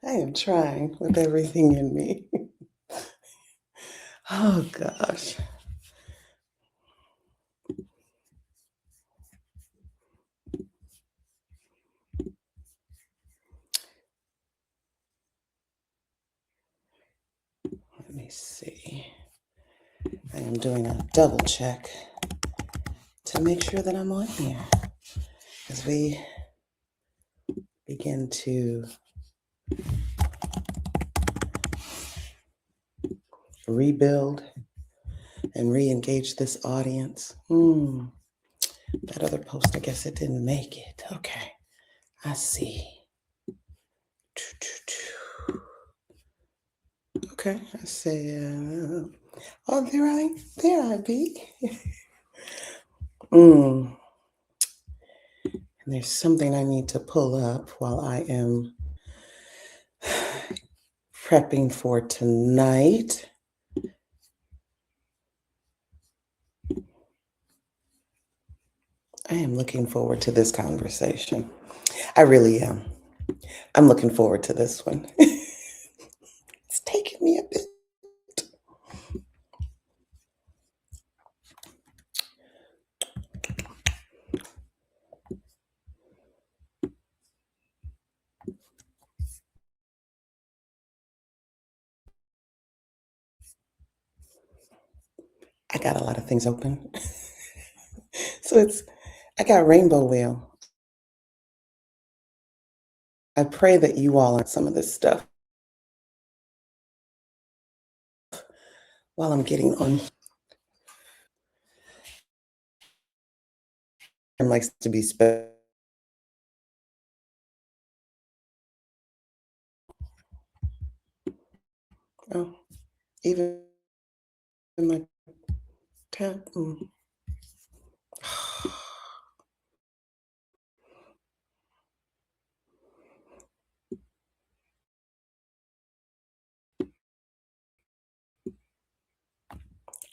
I am trying with everything in me. Oh gosh. Let me see. I am doing a double check to make sure that I'm on here as we begin to rebuild and re-engage this audience. That other post, I guess it didn't make it. Okay, I see. Okay, I say, oh, there I be. And there's something I need to pull up while I am prepping for tonight. I am looking forward to this conversation. I really am. I'm looking forward to this one. It's taking me a bit. I got a lot of things open. I got Rainbow Wheel. I pray that you all on some of this stuff while I'm getting on. And likes to be special. Oh, even in my tab.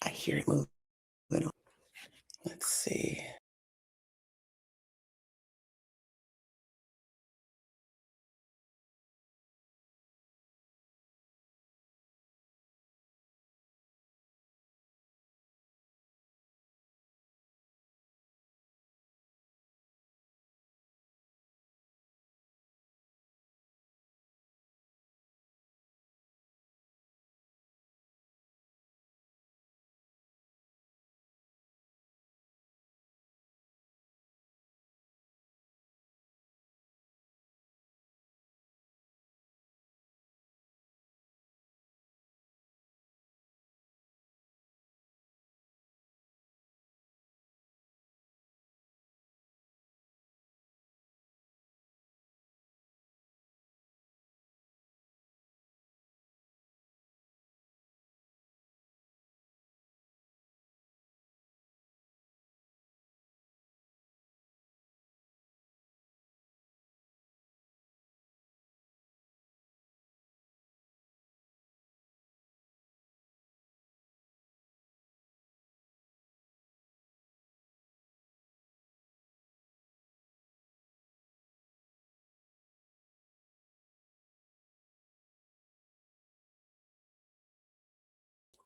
I hear it moving. Let's see.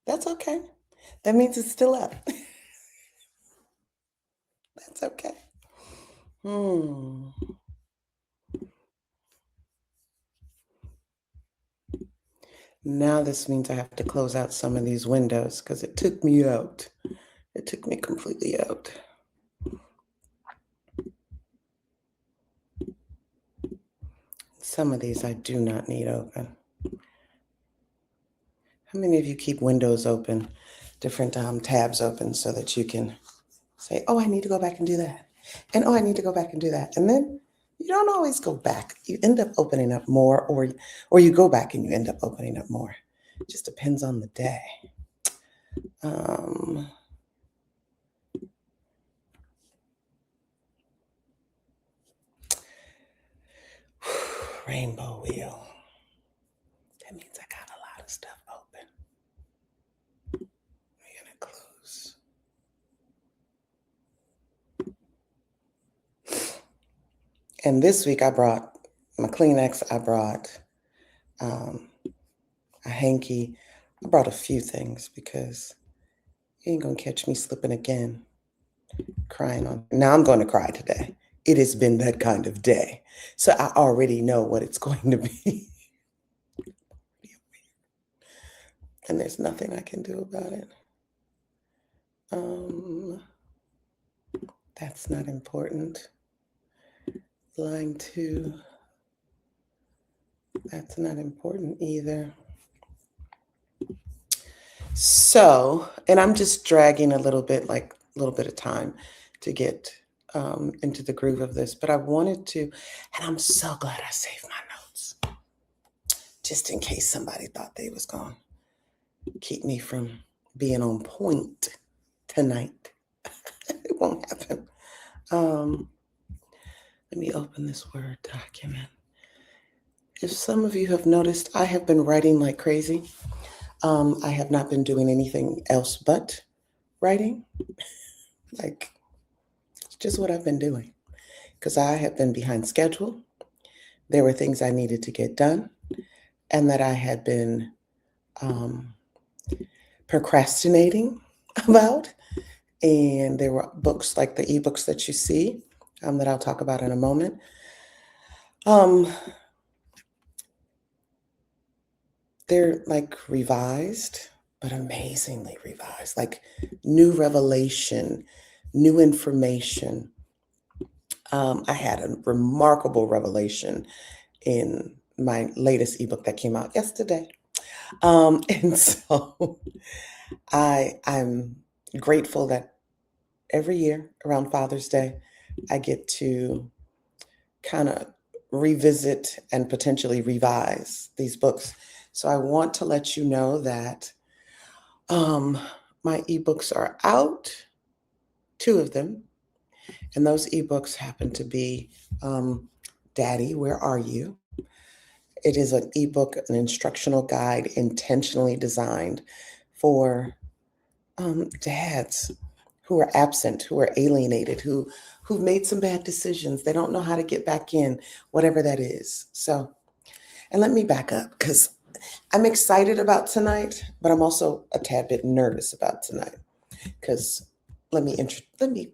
That's okay. That means it's still up. That's okay. Now this means I have to close out some of these windows because it took me out. It took me completely out. Some of these I do not need open. How many of you keep windows open, different tabs open so that you can say, oh, I need to go back and do that. And oh, I need to go back and do that. And then you don't always go back. You end up opening up more, or you go back and you end up opening up more. It just depends on the day. Rainbow wheel. That means I got a lot of stuff open. We're gonna close. And this week I brought my Kleenex. I brought um, a hanky. I brought a few things because you ain't gonna catch me slipping again, crying on. Now I'm going to cry today. It has been that kind of day. So I already know what it's going to be. And there's nothing I can do about it. Um, that's not important. Line 2, that's not important either. So, and I'm just dragging a little bit, like a little bit of time to get into the groove of this, but I wanted to, and I'm so glad I saved my notes, just in case somebody thought they was going to keep me from being on point tonight. It won't happen. Let me open this Word document. If some of you have noticed, I have been writing like crazy. I have not been doing anything else but writing. Like, it's just what I've been doing because I have been behind schedule. There were things I needed to get done and that I had been procrastinating about. And there were books like the ebooks that you see that I'll talk about in a moment. They're like revised, but amazingly revised, like new revelation, new information. I had a remarkable revelation in my latest ebook that came out yesterday. And so I'm grateful that every year around Father's Day, I get to kind of revisit and potentially revise these books. So I want to let you know that my ebooks are out, 2 of them, and those ebooks happen to be Daddy, Where Are You? It is an ebook, an instructional guide intentionally designed for dads who are absent, who are alienated, who've made some bad decisions. They don't know how to get back in, whatever that is. So, and let me back up because I'm excited about tonight, but I'm also a tad bit nervous about tonight because let me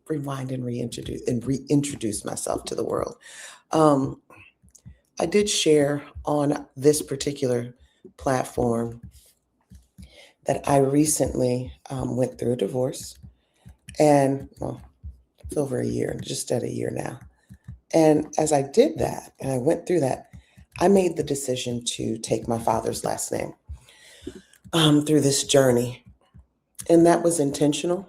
rewind and reintroduce myself to the world. I did share on this particular platform that I recently went through a divorce, and well, it's over a year, just at a year now. And as I did that, and I went through that, I made the decision to take my father's last name through this journey. And that was intentional.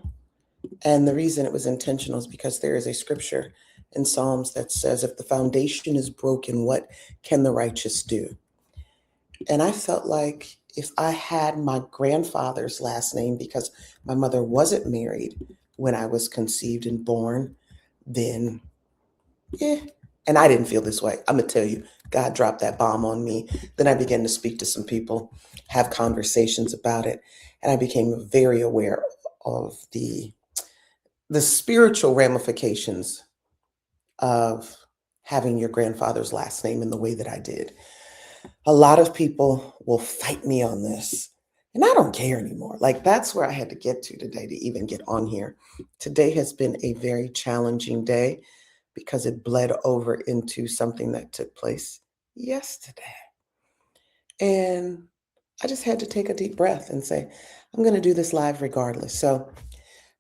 And the reason it was intentional is because there is a scripture in Psalms that says, if the foundation is broken, what can the righteous do? And I felt like if I had my grandfather's last name, because my mother wasn't married when I was conceived and born, then yeah. And I didn't feel this way. I'm going to tell you, God dropped that bomb on me. Then I began to speak to some people, have conversations about it. And I became very aware of the spiritual ramifications of having your grandfather's last name in the way that I did. A lot of people will fight me on this, and I don't care anymore. Like, that's where I had to get to today to even get on here. Today has been a very challenging day because it bled over into something that took place yesterday. And I just had to take a deep breath and say, I'm going to do this live regardless. So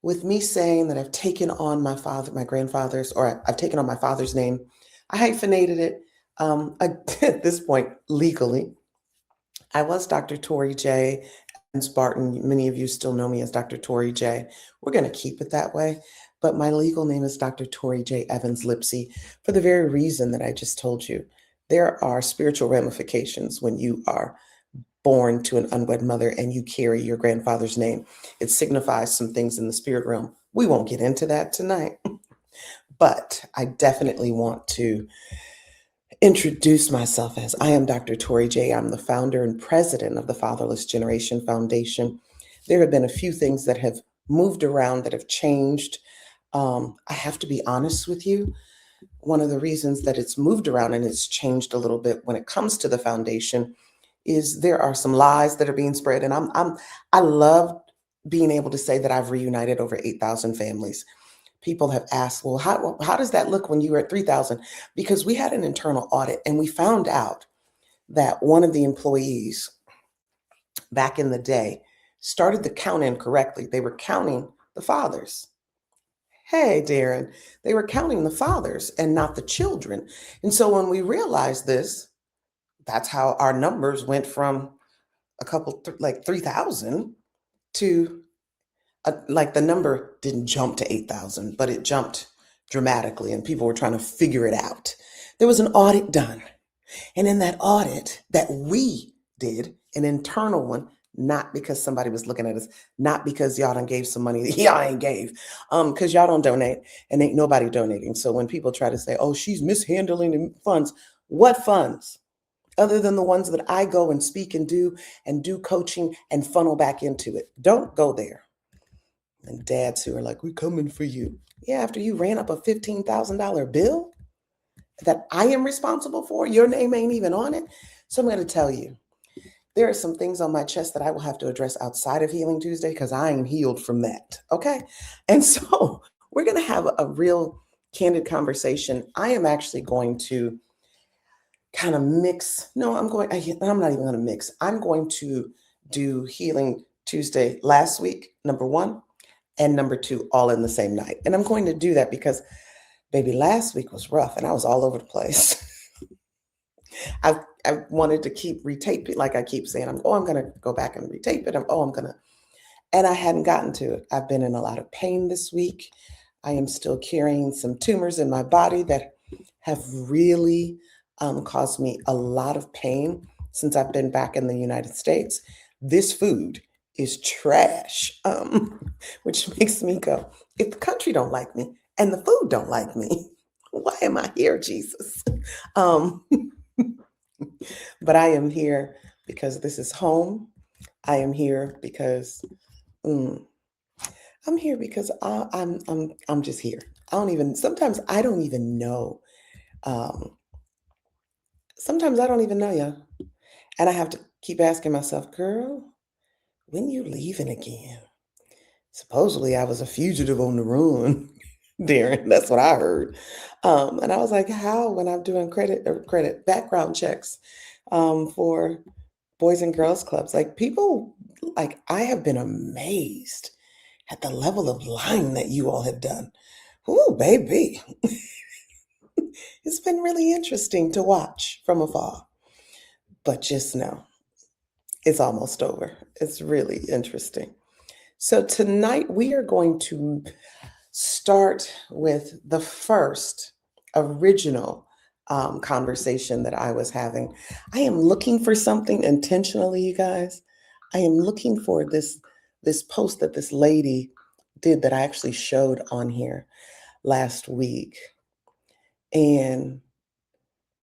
with me saying that I've taken on my grandfather's, or I've taken on my father's name, I hyphenated it. At this point, legally, I was Dr. Tori J. and Spartan. Many of you still know me as Dr. Tori J. We're going to keep it that way. But my legal name is Dr. Tori J. Evans Lipsy for the very reason that I just told you. There are spiritual ramifications when you are born to an unwed mother and you carry your grandfather's name. It signifies some things in the spirit realm. We won't get into that tonight, but I definitely want to introduce myself as I am Dr. Tori J. I'm the founder and president of the Fatherless Generation Foundation. There have been a few things that have moved around, that have changed. I have to be honest with you. One of the reasons that it's moved around and it's changed a little bit when it comes to the foundation is there are some lies that are being spread, and I love being able to say that I've reunited over 8,000 families. People have asked, well, how does that look when you were at 3,000? Because we had an internal audit and we found out that one of the employees back in the day started the count incorrectly. They were counting the fathers. Hey, Darren, they were counting the fathers and not the children. And so when we realized this, that's how our numbers went from like 3,000 to like the number didn't jump to 8,000, but it jumped dramatically and people were trying to figure it out. There was an audit done. And in that audit that we did, an internal one, not because somebody was looking at us, not because y'all done gave some money that y'all ain't gave, because y'all don't donate and ain't nobody donating. So when people try to say, oh, she's mishandling the funds, what funds? Other than the ones that I go and speak and do coaching and funnel back into it. Don't go there. And dads who are like, we're coming for you. Yeah, after you ran up a $15,000 bill that I am responsible for, your name ain't even on it. So I'm going to tell you, there are some things on my chest that I will have to address outside of Healing Tuesday because I am healed from that. Okay. And so we're going to have a real candid conversation. I am actually going to kind of mix. No, I'm not even going to mix. I'm going to do Healing Tuesday last week, number 1, and number 2, all in the same night. And I'm going to do that because, baby, last week was rough and I was all over the place. I wanted to keep retape it, like I keep saying, I'm going to go back and retape it. And I hadn't gotten to it. I've been in a lot of pain this week. I am still carrying some tumors in my body that have really caused me a lot of pain since I've been back in the United States. This food is trash, which makes me go, if the country don't like me and the food don't like me, why am I here, Jesus? But I am here because this is home. I am here because I'm here because I'm just here. Sometimes I don't even know. Um, Sometimes I don't even know you. And I have to keep asking myself, girl, when you leaving again? Supposedly I was a fugitive on the run, Darren. That's what I heard. And I was like, how? When I'm doing credit background checks for Boys and Girls Clubs, like people, like I have been amazed at the level of lying that you all have done. Ooh, baby. It's been really interesting to watch from afar. But just know, it's almost over. It's really interesting. So tonight we are going to start with the first original conversation that I was having. I am looking for something intentionally, you guys. I am looking for this post that this lady did that I actually showed on here last week. And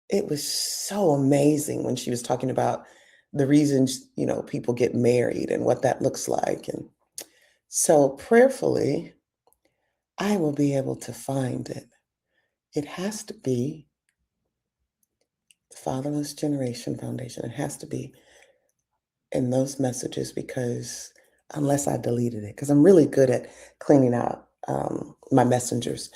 it was so amazing when she was talking about the reasons, people get married and what that looks like. And so prayerfully, I will be able to find it. It has to be the Fatherless Generation Foundation. It has to be in those messages because unless I deleted it, because I'm really good at cleaning out my messengers.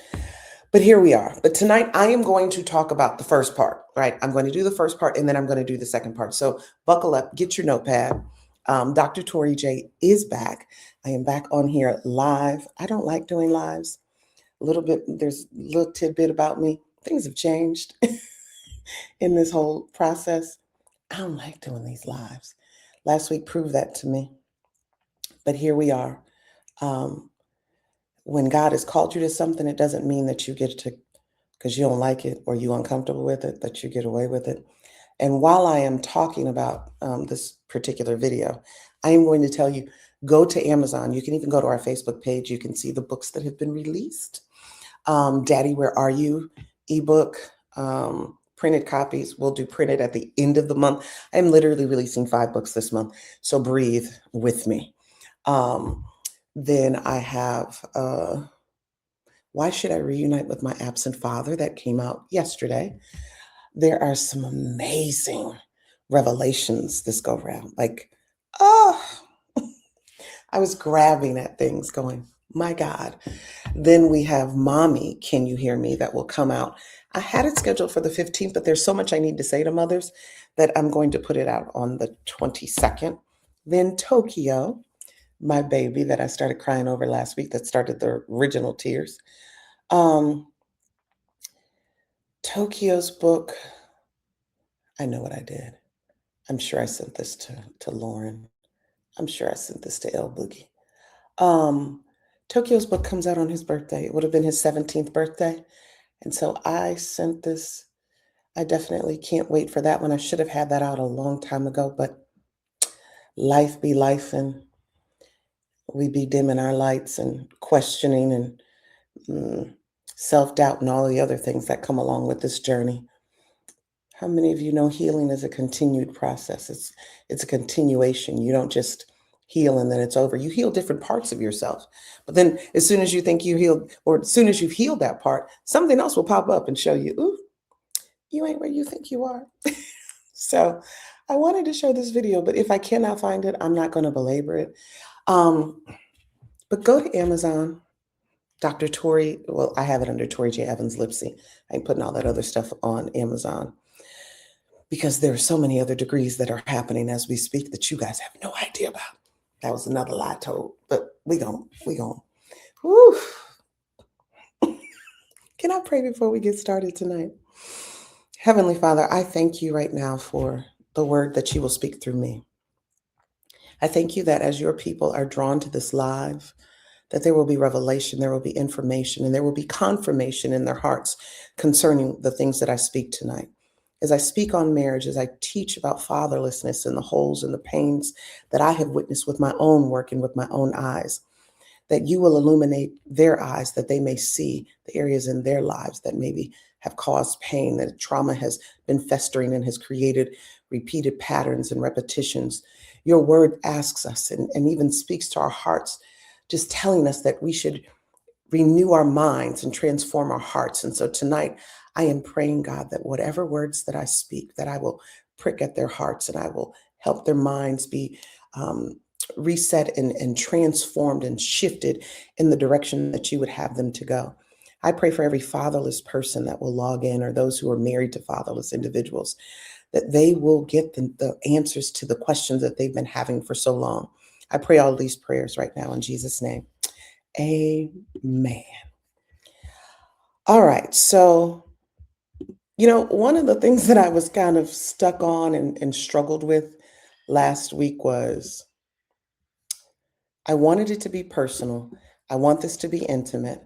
But here we are. But tonight I am going to talk about the first part, right? I'm going to do the first part and then I'm going to do the second part. So buckle up, get your notepad. Dr. Tori J is back. I am back on here live. I don't like doing lives. There's a little tidbit about me. Things have changed in this whole process. I don't like doing these lives. Last week proved that to me. But here we are. When God has called you to something, it doesn't mean that you get to, because you don't like it or you're uncomfortable with it, that you get away with it. And while I am talking about this particular video, I am going to tell you, go to Amazon. You can even go to our Facebook page. You can see the books that have been released. Daddy, Where Are You? Ebook, printed copies. We'll do printed at the end of the month. I'm literally releasing 5 books this month. So breathe with me. Then I have Why Should I Reunite with My Absent Father? That came out yesterday. There are some amazing revelations this go round. Like, oh, I was grabbing at things going, my God. Then we have Mommy, Can You Hear Me? That will come out. I had it scheduled for the 15th, but there's so much I need to say to mothers that I'm going to put it out on the 22nd. Then Tokyo, my baby that I started crying over last week, that started the original tears. Um, Tokyo's book, I know what I did. I'm sure I sent this to Lauren. I'm sure I sent this to El Boogie. Um, Tokyo's book comes out on his birthday. It would have been his 17th birthday. And so I sent this. I definitely can't wait for that one. I should have had that out a long time ago, but life be life and we be dimming our lights and questioning and self-doubt and all the other things that come along with this journey. How many of you know healing is a continued process? It's a continuation. You don't just heal and then it's over. You heal different parts of yourself. But then as soon as you think you healed, or as soon as you've healed that part, something else will pop up and show you, ooh, you ain't where you think you are. So I wanted to show this video, but if I cannot find it, I'm not going to belabor it. But go to Amazon, Dr. Tori, well, I have it under Tori J. Evans Lipsy. I ain't putting all that other stuff on Amazon because there are so many other degrees that are happening as we speak that you guys have no idea about. That was another lie told, but we gon'. Whew. Can I pray before we get started tonight? Heavenly Father, I thank you right now for the word that you will speak through me. I thank you that as your people are drawn to this live, that there will be revelation, there will be information, and there will be confirmation in their hearts concerning the things that I speak tonight. As I speak on marriage, as I teach about fatherlessness and the holes and the pains that I have witnessed with my own work and with my own eyes, that you will illuminate their eyes, that they may see the areas in their lives that maybe have caused pain, that trauma has been festering and has created repeated patterns and repetitions. Your word asks us and even speaks to our hearts, just telling us that we should renew our minds and transform our hearts. And so tonight, I am praying, God, that whatever words that I speak, that I will prick at their hearts and I will help their minds be reset and transformed and shifted in the direction that you would have them to go. I pray for every fatherless person that will log in, or those who are married to fatherless individuals, that they will get the answers to the questions that they've been having for so long. I pray all these prayers right now in Jesus' name. Amen. All right. So, one of the things that I was kind of stuck on and struggled with last week was I wanted it to be personal. I want this to be intimate.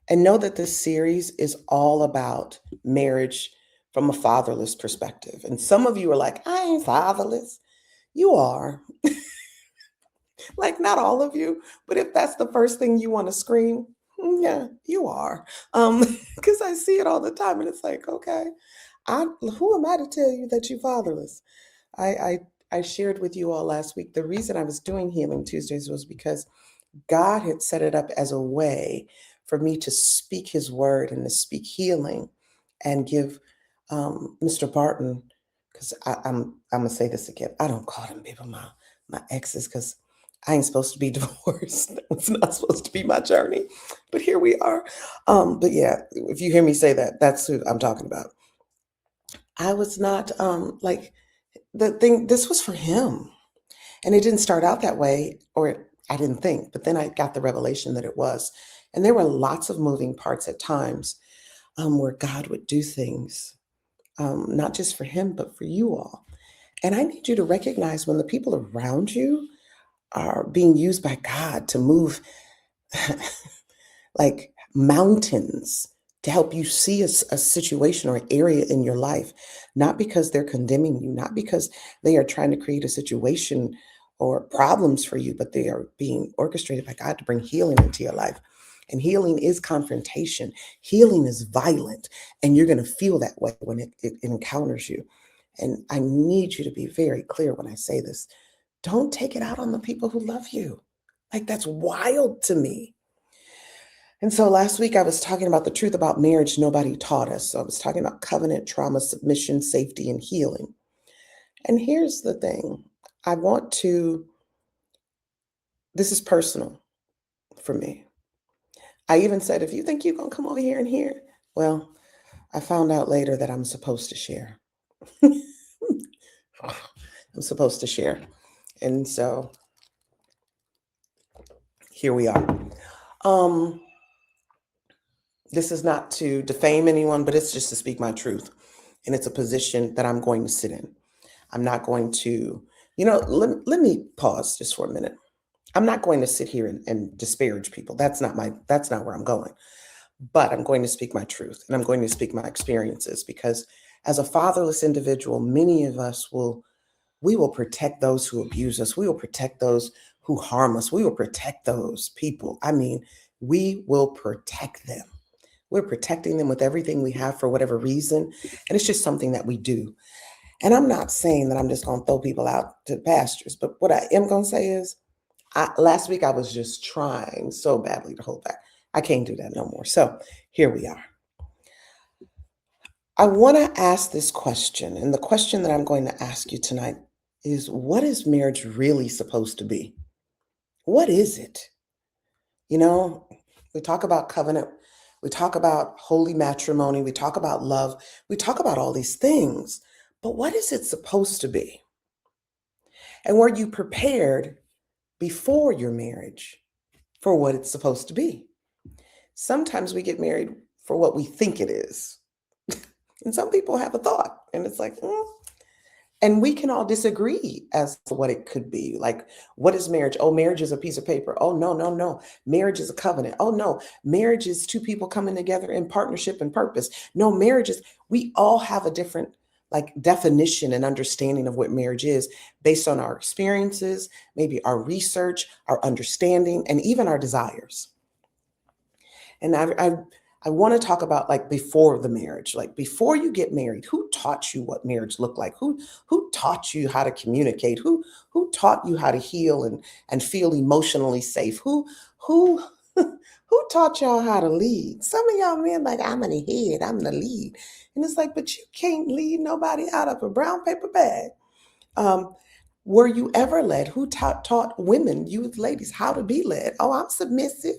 And know that this series is all about marriage from a fatherless perspective. And some of you are like, I ain't fatherless. You are. Like, not all of you, but if that's the first thing you want to scream, yeah, you are. Because I see it all the time and it's like, okay, who am I to tell you that you're fatherless? I, I I shared with you all last week, the reason I was doing Healing Tuesdays was because God had set it up as a way for me to speak his word and to speak healing and give Mr. Barton, because I'm gonna say this again. I don't call them people my exes because I ain't supposed to be divorced. That was not supposed to be my journey. But here we are. But yeah, if you hear me say that, that's who I'm talking about. I was not like the thing, this was for him. And it didn't start out that way, or I didn't think, but then I got the revelation that it was. And there were lots of moving parts at times where God would do things, not just for him, but for you all. And I need you to recognize when the people around you are being used by God to move like mountains to help you see a situation or an area in your life, not because they're condemning you, not because they are trying to create a situation or problems for you, but they are being orchestrated by God to bring healing into your life. And healing is confrontation. Healing is violent, and you're going to feel that way when it encounters you. And I need you to be very clear when I say this. Don't take it out on the people who love you. Like, that's wild to me. And so last week I was talking about the truth about marriage nobody taught us. So I was talking about covenant, trauma, submission, safety, and healing. And here's the thing. I want to, this is personal for me. I even said, if you think you're going to come over here and hear, well, I found out later that I'm supposed to share. I'm supposed to share. And so here we are. This is not to defame anyone, but it's just to speak my truth. And it's a position that I'm going to sit in. I'm not going to, let me pause just for a minute. I'm not going to sit here and disparage people. That's not where I'm going. But I'm going to speak my truth and I'm going to speak my experiences, because as a fatherless individual, many of us we will protect those who abuse us. We will protect those who harm us. We will protect those people. I mean, we will protect them. We're protecting them with everything we have for whatever reason. And it's just something that we do. And I'm not saying that I'm just going to throw people out to the pastures, but what I am going to say is, last week I was just trying so badly to hold back. I can't do that no more. So here we are. I want to ask this question. And the question that I'm going to ask you tonight is, what is marriage really supposed to be? What is it? We talk about covenant. We talk about holy matrimony. We talk about love. We talk about all these things. But what is it supposed to be? And were you prepared before your marriage for what it's supposed to be? Sometimes we get married for what we think it is. And some people have a thought, and it's like, and we can all disagree as to what it could be. Like, what is marriage? Oh, marriage is a piece of paper. Oh, no, no, no. Marriage is a covenant. Oh, no. Marriage is two people coming together in partnership and purpose. No, we all have a different definition and understanding of what marriage is based on our experiences, maybe our research, our understanding, and even our desires. And I want to talk about before the marriage, before you get married, who taught you what marriage looked like? Who taught you how to communicate? Who taught you how to heal and feel emotionally safe? Who who taught y'all how to lead? Some of y'all men I'm in the head, I'm the lead. And it's like, but you can't lead nobody out of a brown paper bag. Were you ever led? Who taught women, you ladies, how to be led? Oh, I'm submissive.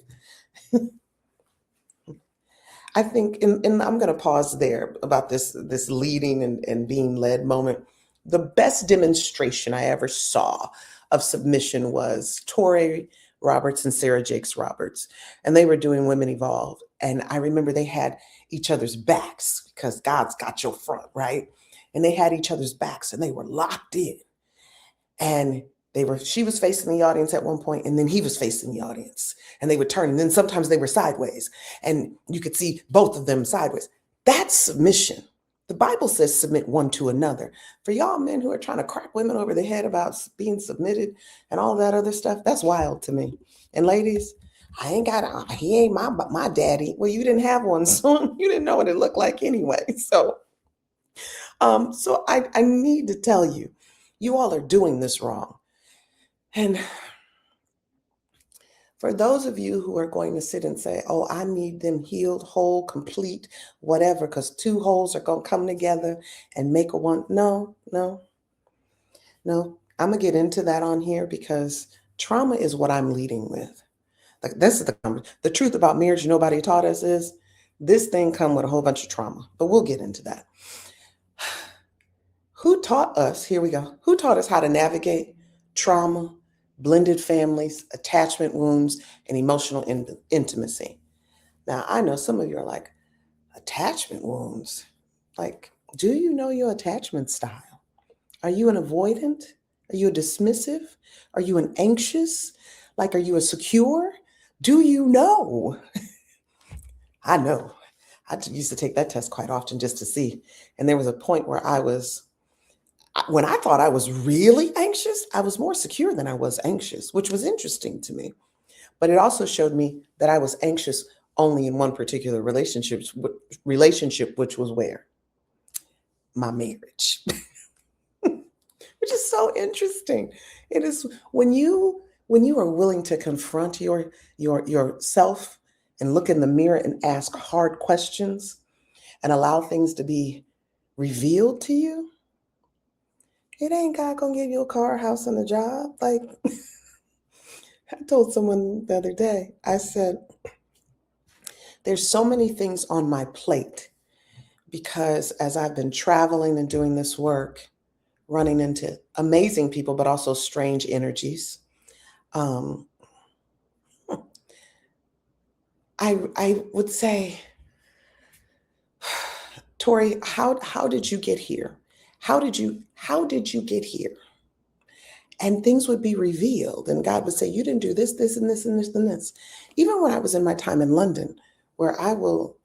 I think, and I'm going to pause there about this leading and being led moment. The best demonstration I ever saw of submission was Torrey Roberts and Sarah Jakes Roberts, and they were doing Women Evolved. And I remember they had each other's backs because God's got your front, right? And they had each other's backs and they were locked in. And she was facing the audience at one point, and then he was facing the audience, and they would turn, and then sometimes they were sideways, and you could see both of them sideways. That's submission. The Bible says submit one to another. For y'all men who are trying to crack women over the head about being submitted and all that other stuff, that's wild to me. And ladies, he ain't my daddy. Well, you didn't have one, so you didn't know what it looked like anyway. So I need to tell you, you all are doing this wrong. And for those of you who are going to sit and say, oh, I need them healed, whole, complete, whatever, because two wholes are going to come together and make a one. No. I'm going to get into that on here because trauma is what I'm leading with. This is the truth about marriage nobody taught us is this thing come with a whole bunch of trauma, but we'll get into that. Who taught us, here we go, who taught us how to navigate trauma, blended families, attachment wounds, and emotional intimacy? Now, I know some of you are like, attachment wounds? Do you know your attachment style? Are you an avoidant? Are you a dismissive? Are you an anxious? Are you a secure? Do you know? I know. I used to take that test quite often just to see. And there was a point where when I thought I was really anxious, I was more secure than I was anxious, which was interesting to me. But it also showed me that I was anxious only in one particular relationship, which was where? My marriage. Which is so interesting. It is when you are willing to confront yourself and look in the mirror and ask hard questions and allow things to be revealed to you. It ain't God gonna give you a car, house, and a job. Like I told someone the other day, I said, there's so many things on my plate because as I've been traveling and doing this work, running into amazing people, but also strange energies. Um, I would say, Tori, how did you get here? How did you get here? And things would be revealed, and God would say, "You didn't do this, this, and this, and this, and this." Even when I was in my time in London, where I will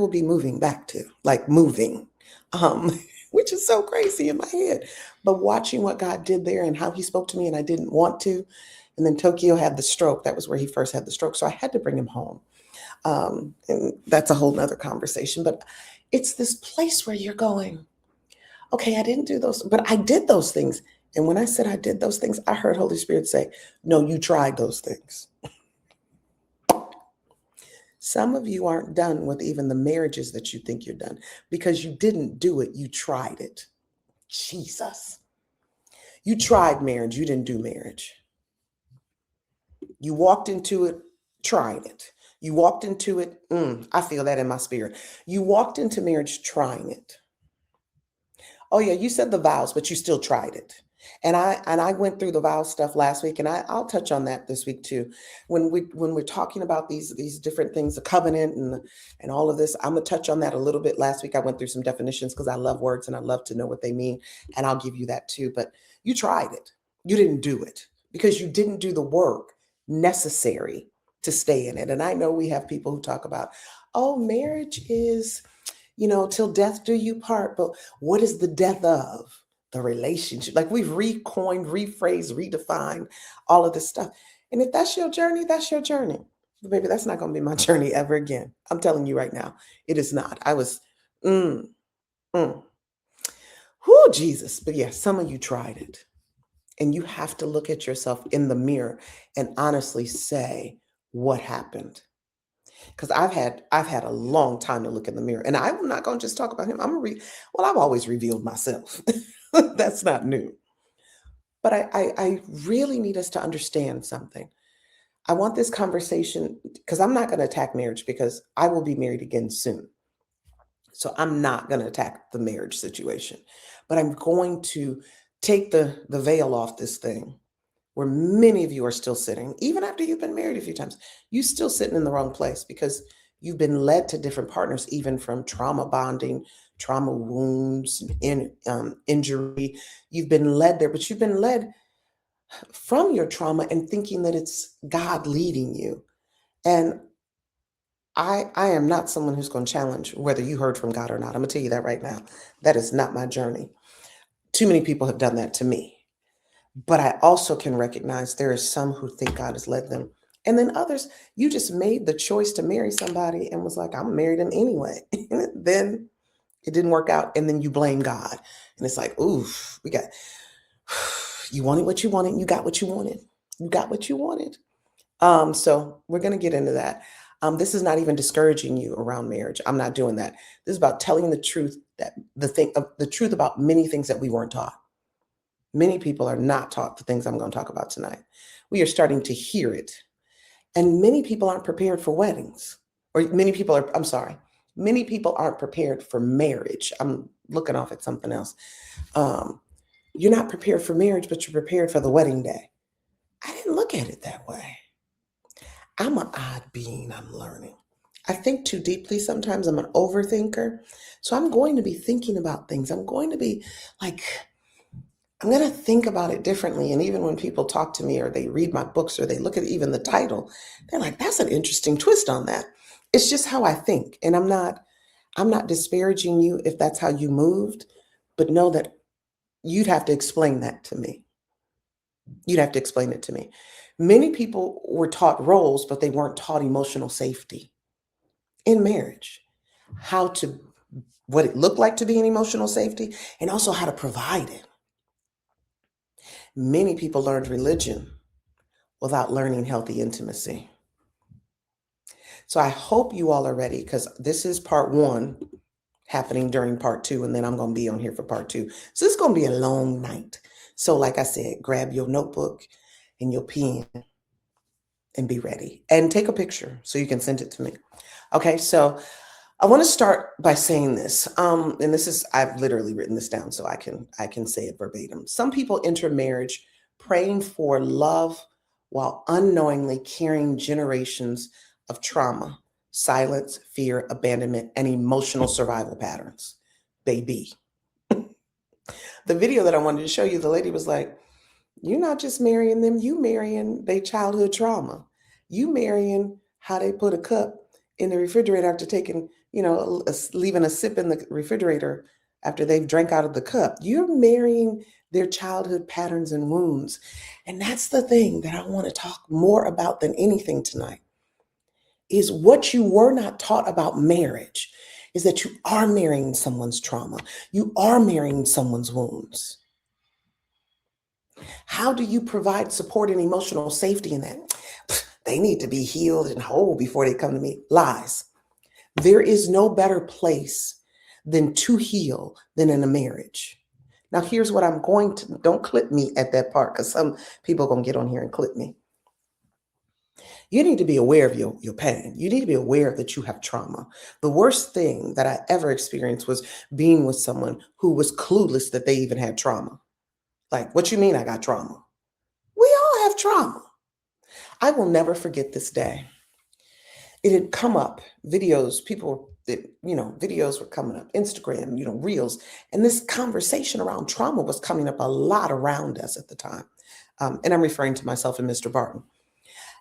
be moving back to, like moving, um, which is so crazy in my head. But watching what God did there and how He spoke to me, and I didn't want to. And then Tokyo had the stroke. That was where he first had the stroke, so I had to bring him home. And that's a whole nother conversation. But it's this place where you're going, okay, I didn't do those, but I did those things. And when I said I did those things, I heard Holy Spirit say, no, you tried those things. Some of you aren't done with even the marriages that you think you're done because you didn't do it, you tried it. Jesus. You tried marriage, you didn't do marriage. You walked into it, tried it. You walked into it, I feel that in my spirit. You walked into marriage trying it. Oh yeah, you said the vows, but you still tried it. And I went through the vow stuff last week, and I'll touch on that this week too. When we're talking about these different things, the covenant and all of this, I'm gonna touch on that a little bit. Last week I went through some definitions because I love words and I love to know what they mean, and I'll give you that too. But you tried it, you didn't do it because you didn't do the work necessary to stay in it. And I know we have people who talk about, oh, marriage is till death do you part. But what is the death of? The relationship. Like we've recoined, rephrased, redefined all of this stuff. And if that's your journey, that's your journey. But baby, that's not going to be my journey ever again. I'm telling you right now, it is not. I was, mm, mm. Whoo, Jesus. But yeah, some of you tried it. And you have to look at yourself in the mirror and honestly say, what happened? Because I've had a long time to look in the mirror, and I'm not going to just talk about him. I've always revealed myself. That's not new. But I really need us to understand something. I want this conversation because I'm not going to attack marriage because I will be married again soon. So I'm not going to attack the marriage situation, but I'm going to take the veil off this thing where many of you are still sitting, even after you've been married a few times, you still sitting in the wrong place because you've been led to different partners, even from trauma bonding, trauma wounds, injury. You've been led there, but you've been led from your trauma and thinking that it's God leading you. And I am not someone who's going to challenge whether you heard from God or not. I'm going to tell you that right now. That is not my journey. Too many people have done that to me. But I also can recognize there are some who think God has led them. And then others, you just made the choice to marry somebody and was like, I'm married him anyway. Then it didn't work out. And then you blame God. And it's like, oof, you wanted what you wanted. You got what you wanted. You got what you wanted. So we're going to get into that. This is not even discouraging you around marriage. I'm not doing that. This is about telling the truth, that the truth about many things that we weren't taught. Many people are not taught the things I'm going to talk about tonight. We are starting to hear it. And many people aren't prepared for weddings. Many people aren't prepared for marriage. I'm looking off at something else. You're not prepared for marriage, but you're prepared for the wedding day. I didn't look at it that way. I'm an odd being, I'm learning. I think too deeply sometimes. I'm an overthinker. So I'm going to be thinking about things. I'm going to be like, I'm going to think about it differently. And even when people talk to me or they read my books or they look at even the title, they're like, that's an interesting twist on that. It's just how I think. And I'm not disparaging you if that's how you moved, but know that you'd have to explain that to me. You'd have to explain it to me. Many people were taught roles, but they weren't taught emotional safety in marriage. What it looked like to be an emotional safety, and also how to provide it. Many people learned religion without learning healthy intimacy. So I hope you all are ready because this is part one happening during part 2, and then I'm going to be on here for part 2. So it's going to be a long night. So like I said, grab your notebook and your pen and be ready, and take a picture so you can send it to me. Okay, so I want to start by saying this, and this is, I've literally written this down so I can say it verbatim. Some people enter marriage praying for love while unknowingly carrying generations of trauma, silence, fear, abandonment, and emotional survival patterns. Baby. The video that I wanted to show you, the lady was like, "You're not just marrying them, you marrying their childhood trauma. You marrying how they put a cup in the refrigerator after taking, leaving a sip in the refrigerator after they've drank out of the cup. You're marrying their childhood patterns and wounds." And that's the thing that I want to talk more about than anything tonight, is what you were not taught about marriage is that you are marrying someone's trauma. You are marrying someone's wounds. How do you provide support and emotional safety in that? They need to be healed and whole before they come to me. Lies. There is no better place than to heal than in a marriage. Now, here's what I'm going to, don't clip me at that part, because some people are going to get on here and clip me. You need to be aware of your pain. You need to be aware that you have trauma. The worst thing that I ever experienced was being with someone who was clueless that they even had trauma. Like, what you mean I got trauma? We all have trauma. I will never forget this day. It had come up, videos, videos were coming up, Instagram, reels. And this conversation around trauma was coming up a lot around us at the time. And I'm referring to myself and Mr. Barton.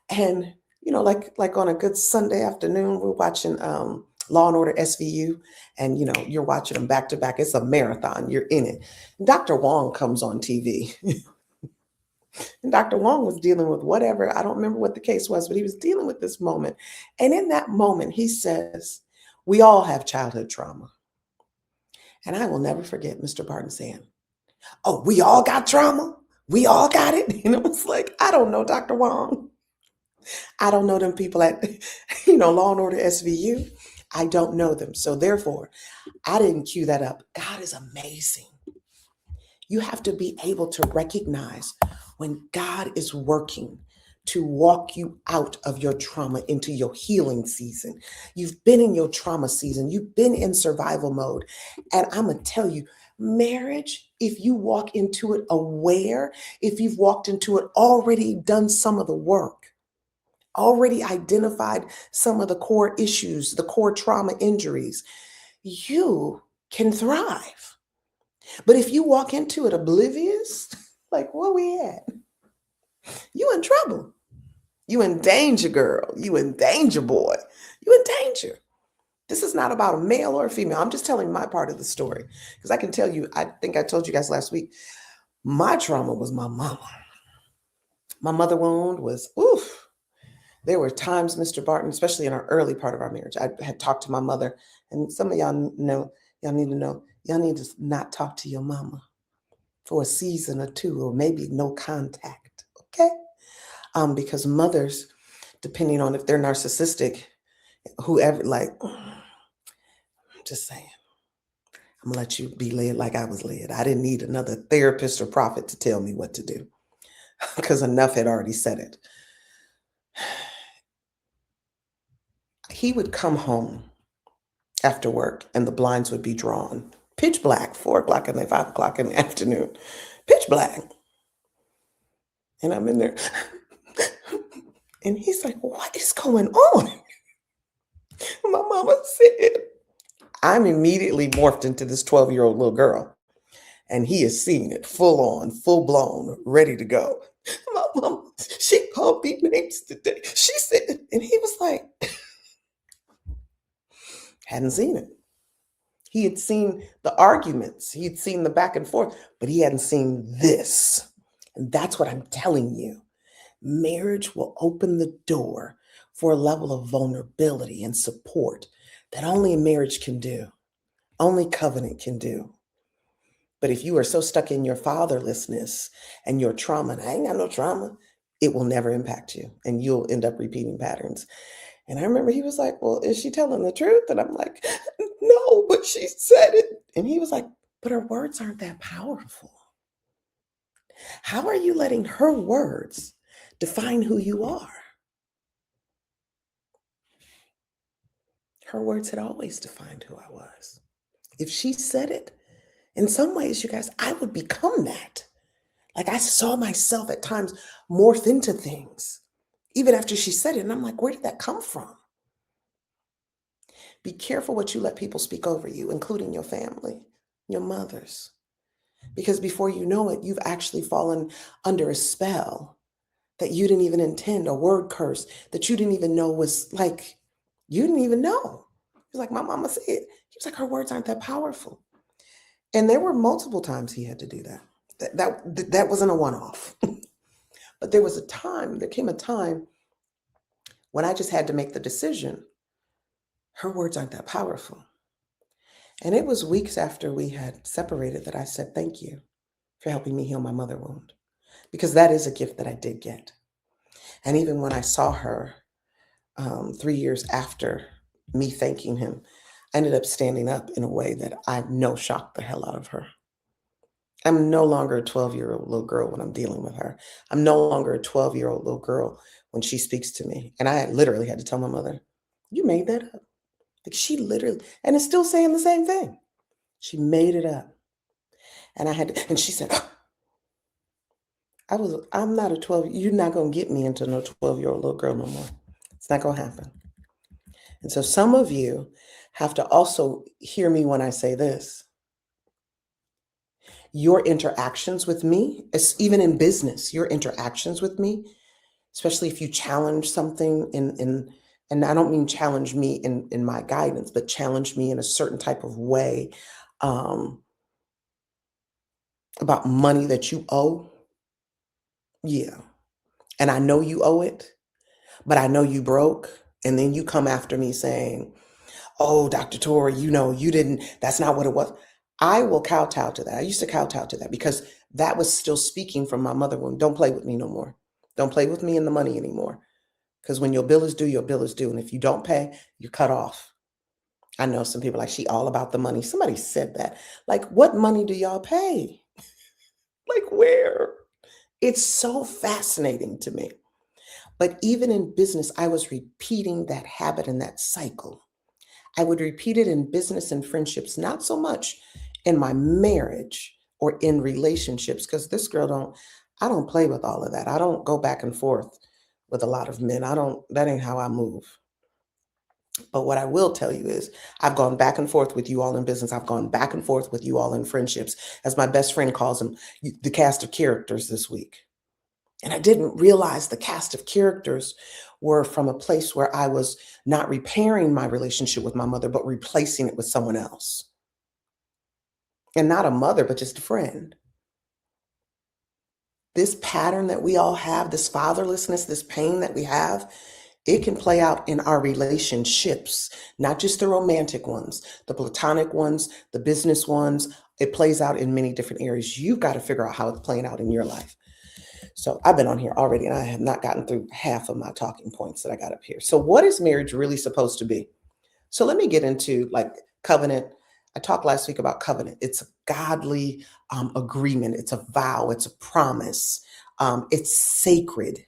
And, like on a good Sunday afternoon, we're watching Law and Order SVU, and, you're watching them back to back. It's a marathon. You're in it. Dr. Wong comes on TV. And Dr. Wong was dealing with whatever, I don't remember what the case was, but he was dealing with this moment. And in that moment, he says, we all have childhood trauma. And I will never forget Mr. Barton saying, "Oh, we all got trauma? We all got it?" It's like, I don't know, Dr. Wong. I don't know them people at, Law and Order SVU. I don't know them. So therefore, I didn't cue that up. God is amazing. You have to be able to recognize when God is working to walk you out of your trauma into your healing season. You've been in your trauma season. You've been in survival mode. And I'm going to tell you, marriage, if you walk into it aware, if you've walked into it already done some of the work, already identified some of the core issues, the core trauma injuries, you can thrive. But if you walk into it oblivious, like, where we at? You in trouble. You in danger, girl. You in danger, boy. You in danger. This is not about a male or a female. I'm just telling my part of the story. Because I can tell you, I think I told you guys last week, my trauma was my mama. My mother wound was, oof. There were times, Mr. Barton, especially in our early part of our marriage, I had talked to my mother, and some of y'all know, y'all need to know, y'all need to not talk to your mama for a season or two, or maybe no contact, okay? Because mothers, depending on if they're narcissistic, whoever, like, just saying, I'm gonna let you be led like I was led. I didn't need another therapist or prophet to tell me what to do, because enough had already said it. He would come home after work and the blinds would be drawn, pitch black, 4 o'clock and then 5 o'clock in the afternoon, pitch black. And I'm in there. And he's like, "What is going on?" My mama said, I'm immediately morphed into this 12-year-old little girl. And he is seeing it full on, full blown, ready to go. My mama, she called me names today. She said, and he was like, hadn't seen it. He had seen the arguments. He had seen the back and forth, but he hadn't seen this. And that's what I'm telling you. Marriage will open the door for a level of vulnerability and support that only a marriage can do, only covenant can do. But if you are so stuck in your fatherlessness and your trauma, and I ain't got no trauma, it will never impact you, and you'll end up repeating patterns. And I remember he was like, well, is she telling the truth? And I'm like, no, but she said it. And he was like, but her words aren't that powerful. How are you letting her words define who you are? Her words had always defined who I was. If she said it, in some ways, you guys, I would become that. Like I saw myself at times morph into things, even after she said it. And I'm like, where did that come from? Be careful what you let people speak over you, including your family, your mothers. Because before you know it, you've actually fallen under a spell that you didn't even intend, a word curse that you didn't even know was like, you didn't even know. He's like, my mama said it. He was like, her words aren't that powerful. And there were multiple times he had to do that. That wasn't a one-off. But there came a time when I just had to make the decision. Her words aren't that powerful. And it was weeks after we had separated that I said, thank you for helping me heal my mother wound, because that is a gift that I did get. And even when I saw her 3 years after me thanking him, I ended up standing up in a way that I know shocked the hell out of her. I'm no longer a 12-year-old little girl when I'm dealing with her. I'm no longer a 12-year-old little girl when she speaks to me. And I literally had to tell my mother, you made that up. Like she literally, and it's still saying the same thing. She made it up. And I had to, and she said, I'm not a 12, you're not going to get me into no 12-year-old little girl no more. It's not going to happen. And so some of you have to also hear me when I say this. Your interactions with me, even in business, your interactions with me, especially if you challenge something and I don't mean challenge me in my guidance, but challenge me in a certain type of way um, about money that you owe. Yeah. And I know you owe it, but I know you broke. And then you come after me saying, oh, Dr. Tori, you didn't, that's not what it was. I will kowtow to that. I used to kowtow to that because that was still speaking from my mother wound. Don't play with me no more. Don't play with me and the money anymore. Because when your bill is due, your bill is due. And if you don't pay, you're cut off. I know some people like, she all about the money. Somebody said that. Like, what money do y'all pay? Like, where? It's so fascinating to me. But even in business, I was repeating that habit and that cycle. I would repeat it in business and friendships, not so much in my marriage or in relationships, because I don't play with all of that. I don't go back and forth with a lot of men. That ain't how I move. But what I will tell you is I've gone back and forth with you all in business. I've gone back and forth with you all in friendships, as my best friend calls them, the cast of characters this week. And I didn't realize the cast of characters were from a place where I was not repairing my relationship with my mother, but replacing it with someone else. And not a mother, but just a friend. This pattern that we all have, this fatherlessness, this pain that we have, it can play out in our relationships, not just the romantic ones, the platonic ones, the business ones. It plays out in many different areas. You've got to figure out how it's playing out in your life. So I've been on here already and I have not gotten through half of my talking points that I got up here. So what is marriage really supposed to be? So let me get into like covenant. I talked last week about covenant. It's a godly agreement. It's a vow. It's a promise. It's sacred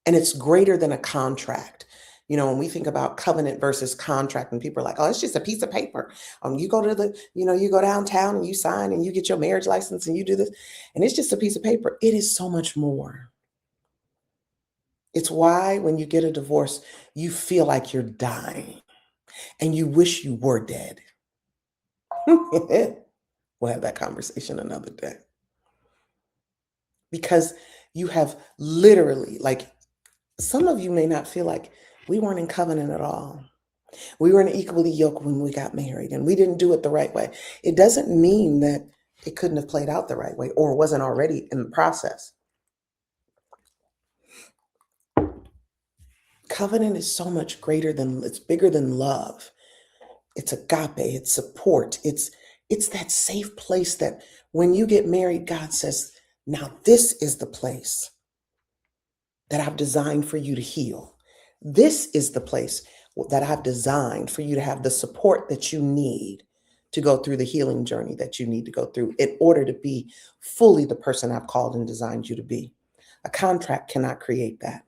and it's greater than a contract. When we think about covenant versus contract, and people are like, oh, it's just a piece of paper. You go to you go downtown and you sign and you get your marriage license and you do this, and it's just a piece of paper. It is so much more. It's why when you get a divorce, you feel like you're dying and you wish you were dead. We'll have that conversation another day. Because you have literally, like, some of you may not feel like we weren't in covenant at all. We weren't equally yoked when we got married and we didn't do it the right way. It doesn't mean that it couldn't have played out the right way or wasn't already in the process. Covenant is so much it's bigger than love. It's agape, it's support. It's that safe place that when you get married, God says, now this is the place that I've designed for you to heal. This is the place that I've designed for you to have the support that you need to go through the healing journey that you need to go through in order to be fully the person I've called and designed you to be. A contract cannot create that.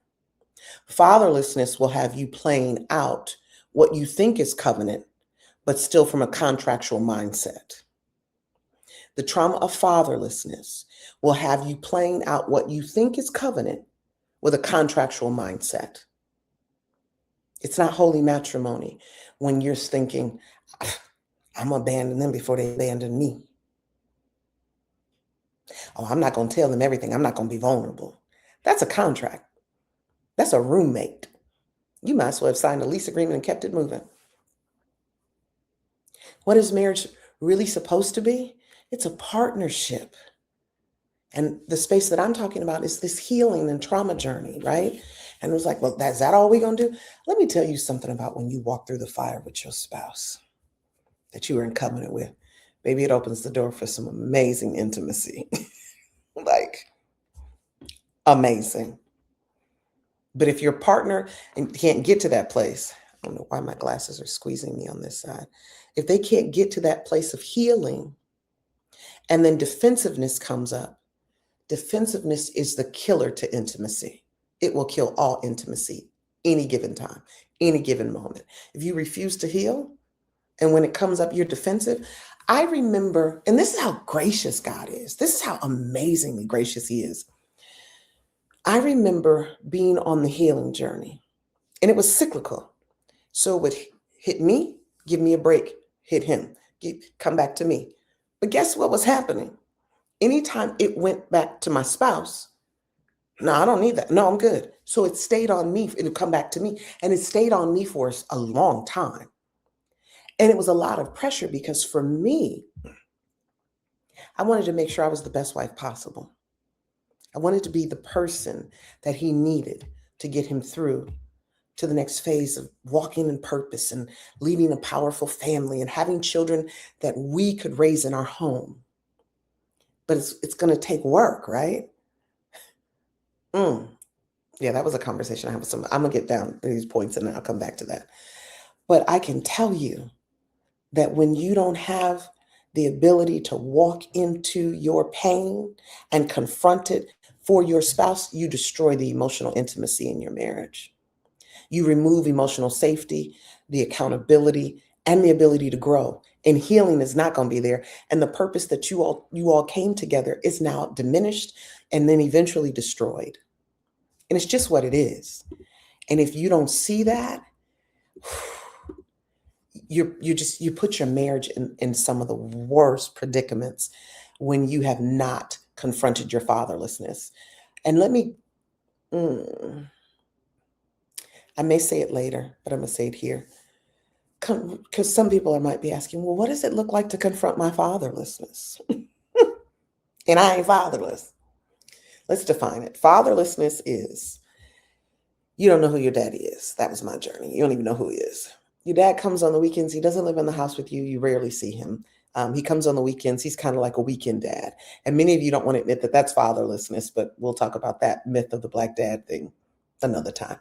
Fatherlessness will have you playing out what you think is covenant, but still from a contractual mindset. The trauma of fatherlessness will have you playing out what you think is covenant with a contractual mindset. It's not holy matrimony when you're thinking, I'm going to abandon them before they abandon me. Oh, I'm not going to tell them everything. I'm not going to be vulnerable. That's a contract. That's a roommate. You might as well have signed a lease agreement and kept it moving. What is marriage really supposed to be? It's a partnership. And the space that I'm talking about is this healing and trauma journey, right? And it was like, well, is that all we're going to do? Let me tell you something about when you walk through the fire with your spouse that you are in covenant with. Maybe it opens the door for some amazing intimacy. Like, amazing. But if your partner can't get to that place, I don't know why my glasses are squeezing me on this side. If they can't get to that place of healing, and then defensiveness comes up, defensiveness is the killer to intimacy. It will kill all intimacy any given time, any given moment. If you refuse to heal, and when it comes up, you're defensive. I remember, and this is how gracious God is. This is how amazingly gracious He is. I remember being on the healing journey, and it was cyclical. So it would hit me, give me a break, hit him, come back to me. But guess what was happening? Anytime it went back to my spouse, no, I don't need that. No, I'm good. So it stayed on me. It would come back to me. And it stayed on me for a long time. And it was a lot of pressure because for me, I wanted to make sure I was the best wife possible. I wanted to be the person that he needed to get him through to the next phase of walking in purpose and leading a powerful family and having children that we could raise in our home. But it's going to take work, right? Yeah, that was a conversation I have with some. I'm going to get down to these points and then I'll come back to that. But I can tell you that when you don't have the ability to walk into your pain and confront it for your spouse, you destroy the emotional intimacy in your marriage. You remove emotional safety, the accountability, and the ability to grow. And healing is not going to be there. And the purpose that you all came together is now diminished and then eventually destroyed. And it's just what it is. And if you don't see that, you put your marriage in some of the worst predicaments when you have not confronted your fatherlessness. And let me, I may say it later, but I'm going to say it here. Because some people might be asking, well, what does it look like to confront my fatherlessness? And I ain't fatherless. Let's define it. Fatherlessness is you don't know who your daddy is. That was my journey. You don't even know who he is. Your dad comes on the weekends. He doesn't live in the house with you. You rarely see him. He comes on the weekends. He's kind of like a weekend dad. And many of you don't want to admit that that's fatherlessness, but we'll talk about that myth of the black dad thing another time.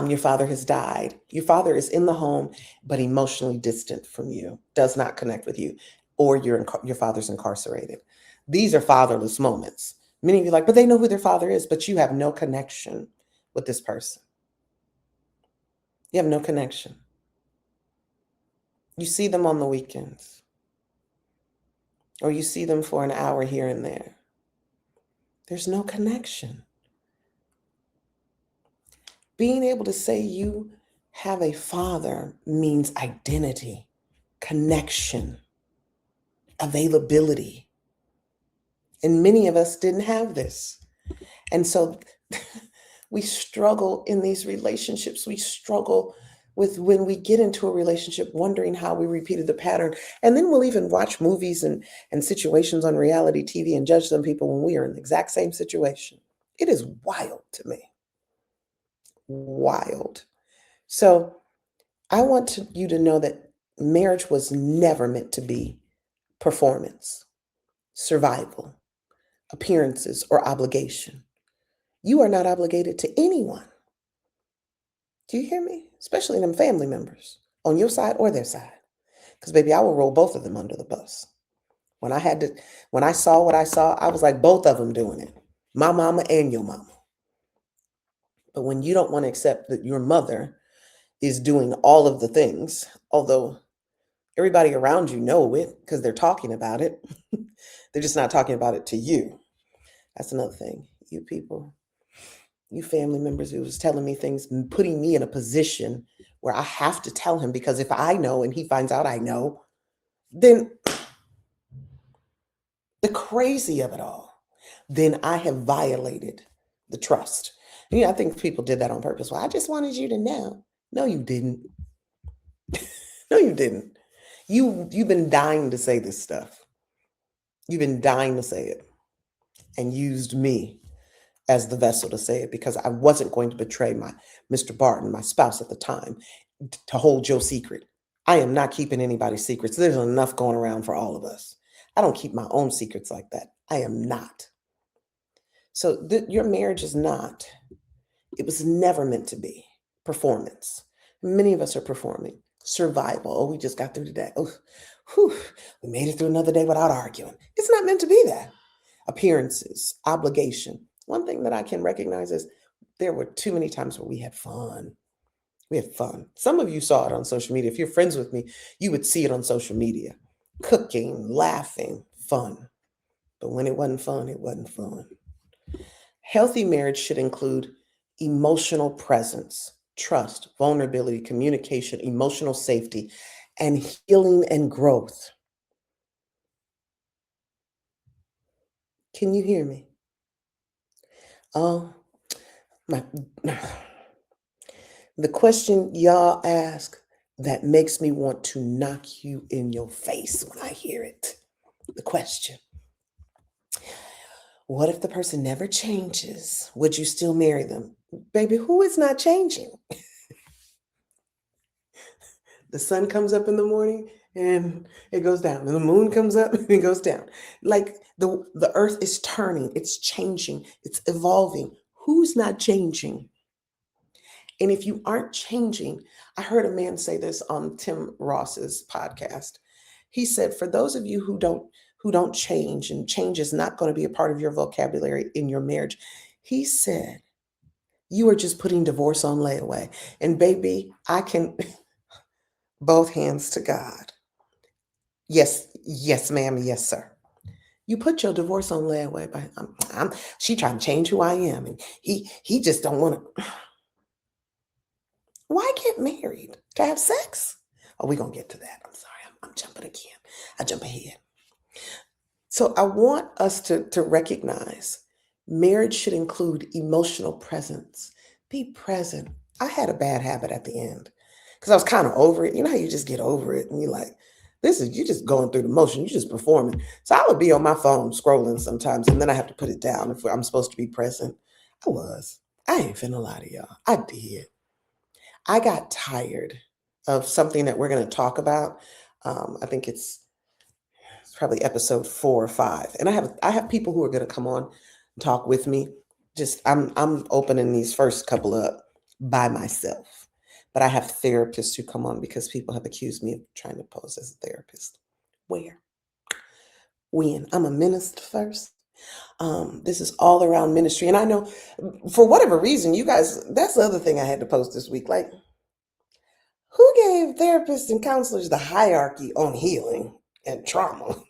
Your father has died. Your father is in the home, but emotionally distant from you, does not connect with you, or your father's incarcerated. These are fatherless moments. Many of you are like, but they know who their father is, but you have no connection with this person. You have no connection. You see them on the weekends, or you see them for an hour here and there. There's no connection. Being able to say you have a father means identity, connection, availability. And many of us didn't have this. And so we struggle in these relationships. We struggle with when we get into a relationship, wondering how we repeated the pattern. And then we'll even watch movies and situations on reality TV and judge them people when we are in the exact same situation. It is wild to me. Wild. So I want you to know that marriage was never meant to be performance, survival, appearances, or obligation. You are not obligated to anyone. Do you hear me? Especially them family members on your side or their side. Because, baby, I will roll both of them under the bus. When I had to, when I saw what I saw, I was like, both of them doing it. My mama and your mama. But when you don't want to accept that your mother is doing all of the things, although everybody around you know it because they're talking about it, they're just not talking about it to you. That's another thing. You people, you family members who was telling me things, putting me in a position where I have to tell him, because if I know and he finds out I know, then the crazy of it all, then I have violated the trust. And, I think people did that on purpose. Well, I just wanted you to know. No, you didn't. No, you didn't. You've been dying to say this stuff. You've been dying to say it, and used me as the vessel to say it, because I wasn't going to betray my Mr. Barton, my spouse at the time, to hold your secret. I am not keeping anybody's secrets. There's enough going around for all of us. I don't keep my own secrets like that. I am not. So your marriage is not, it was never meant to be performance. Many of us are performing. Survival. Oh, we just got through today. Oh, whew, we made it through another day without arguing. It's not meant to be that. Appearances, obligation. One thing that I can recognize is there were too many times where we had fun. We had fun. Some of you saw it on social media. If you're friends with me, you would see it on social media. Cooking, laughing, fun. But when it wasn't fun, it wasn't fun. Healthy marriage should include emotional presence, trust, vulnerability, communication, emotional safety, and healing and growth. Can you hear me? Oh, my. The question y'all ask that makes me want to knock you in your face when I hear it. The question: what if the person never changes? Would you still marry them? Baby, who is not changing? The sun comes up in the morning and it goes down. And the moon comes up and it goes down. Like the earth is turning, it's changing, it's evolving. Who's not changing? And if you aren't changing, I heard a man say this on Tim Ross's podcast. He said, for those of you who don't change, and change is not going to be a part of your vocabulary in your marriage, he said, you are just putting divorce on layaway. And baby, I can both hands to God. Yes, yes, ma'am, yes, sir. You put your divorce on layaway by she trying to change who I am, and he just don't want to. Why get married? To have sex? Oh, we're gonna get to that. I'm sorry, I'm jumping again. I jump ahead. So I want us to recognize marriage should include emotional presence. Be present. I had a bad habit at the end because I was kind of over it. You know how you just get over it and you're like, you just going through the motion, you just performing. So I would be on my phone scrolling sometimes, and then I have to put it down if I'm supposed to be present. I ain't finna lie to y'all. I did. I got tired of something that we're going to talk about. I think it's probably episode 4 or 5, and I have people who are going to come on and talk with me. Just I'm opening these first couple up by myself, but I have therapists who come on because people have accused me of trying to pose as a therapist. Where? When? I'm a minister first. This is all around ministry, and I know for whatever reason, you guys. That's the other thing I had to post this week. Like, who gave therapists and counselors the hierarchy on healing and trauma?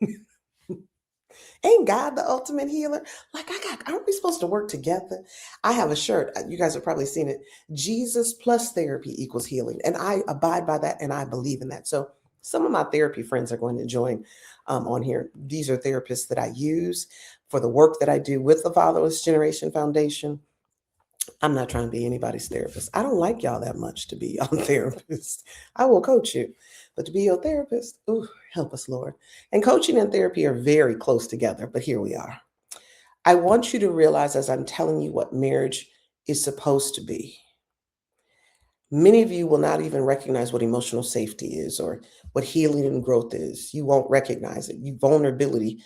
Ain't God the ultimate healer? Like, aren't we supposed to work together? I have a shirt, you guys have probably seen it. Jesus plus therapy equals healing. And I abide by that and I believe in that. So some of my therapy friends are going to join on here. These are therapists that I use for the work that I do with the Fatherless Generation Foundation. I'm not trying to be anybody's therapist. I don't like y'all that much to be your therapist. I will coach you, but to be your therapist, ooh, help us, Lord. And coaching and therapy are very close together, but here we are. I want you to realize as I'm telling you what marriage is supposed to be. Many of you will not even recognize what emotional safety is or what healing and growth is. You won't recognize it. You vulnerability.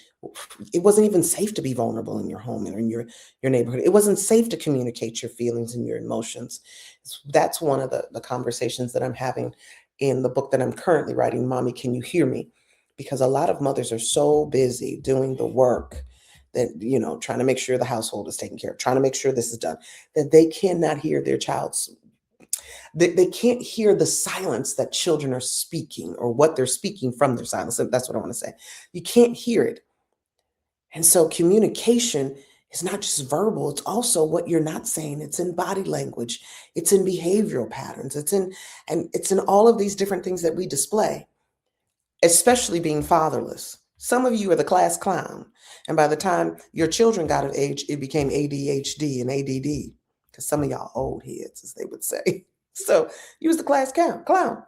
It wasn't even safe to be vulnerable in your home or in your neighborhood. It wasn't safe to communicate your feelings and your emotions. That's one of the conversations that I'm having in the book that I'm currently writing, Mommy, Can You Hear Me? Because a lot of mothers are so busy doing the work that, trying to make sure the household is taken care of, trying to make sure this is done, that they cannot hear their child's they can't hear the silence that children are speaking or what they're speaking from their silence. That's what I want to say. You can't hear it. And so communication is not just verbal, it's also what you're not saying. It's in body language, it's in behavioral patterns, it's in all of these different things that we display, especially being fatherless. Some of you are the class clown. And by the time your children got of age, it became ADHD and ADD. Because some of y'all old heads, as they would say. So you was the class clown.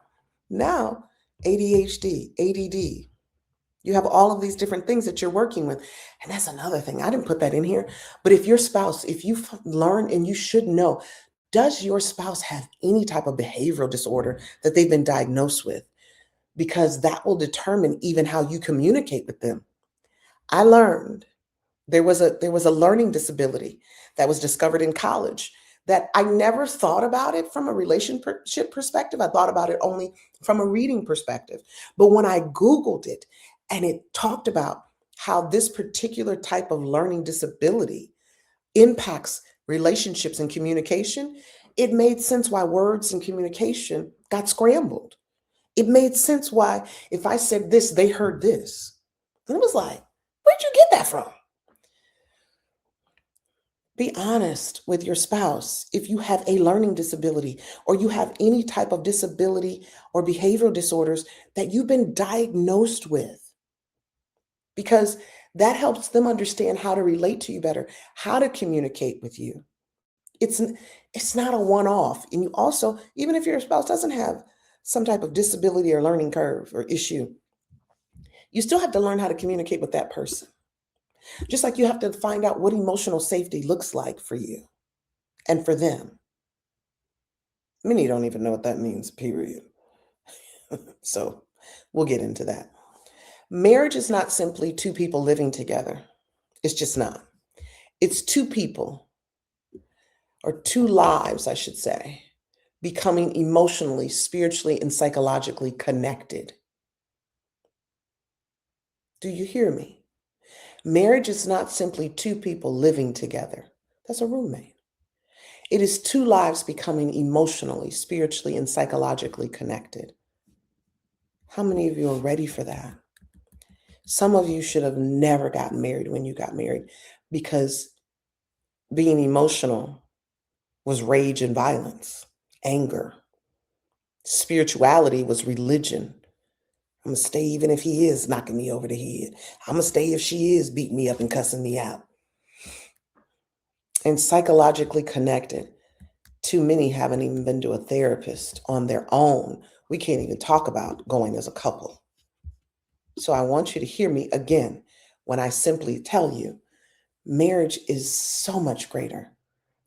Now, ADHD, ADD. You have all of these different things that you're working with. And that's another thing. I didn't put that in here. But if your spouse, if you learn, and you should know, does your spouse have any type of behavioral disorder that they've been diagnosed with? Because that will determine even how you communicate with them. I learned there was a learning disability that was discovered in college that I never thought about it from a relationship perspective. I thought about it only from a reading perspective. But when I Googled it and it talked about how this particular type of learning disability impacts relationships and communication, it made sense why words and communication got scrambled. It made sense why if I said this, they heard this. And it was like, where'd you get that from? Be honest with your spouse. If you have a learning disability or you have any type of disability or behavioral disorders that you've been diagnosed with, because that helps them understand how to relate to you better, how to communicate with you. It's it's not a one-off. And you also, even if your spouse doesn't have some type of disability or learning curve or issue, you still have to learn how to communicate with that person. Just like you have to find out what emotional safety looks like for you and for them. Many don't even know what that means, period. So we'll get into that. Marriage is not simply two people living together. It's just not. It's two people, or two lives, I should say, becoming emotionally, spiritually, and psychologically connected. Do you hear me? Marriage is not simply two people living together. That's a roommate. It is two lives becoming emotionally, spiritually, and psychologically connected. How many of you are ready for that? Some of you should have never gotten married when you got married because being emotional was rage and violence, anger. Spirituality was religion. I'm going to stay even if he is knocking me over the head. I'm going to stay if she is beating me up and cussing me out. And psychologically connected. Too many haven't even been to a therapist on their own. We can't even talk about going as a couple. So I want you to hear me again when I simply tell you marriage is so much greater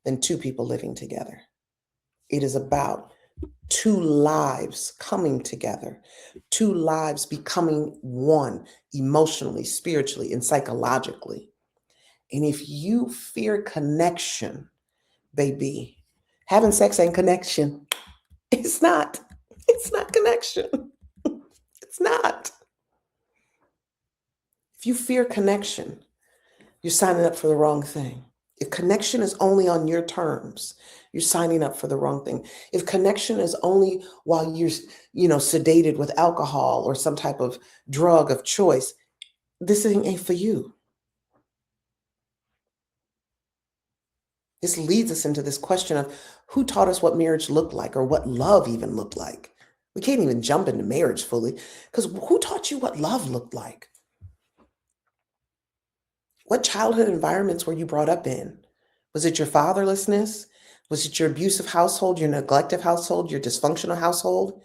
than two people living together. It is about two lives coming together, two lives becoming one emotionally, spiritually, and psychologically. And if you fear connection, baby, having sex ain't connection. It's not. It's not connection. It's not. If you fear connection, you're signing up for the wrong thing. If connection is only on your terms, you're signing up for the wrong thing. If connection is only while you're, sedated with alcohol or some type of drug of choice, this thing ain't for you. This leads us into this question of who taught us what marriage looked like or what love even looked like. We can't even jump into marriage fully because who taught you what love looked like? What childhood environments were you brought up in? Was it your fatherlessness? Was it your abusive household, your neglective household, your dysfunctional household,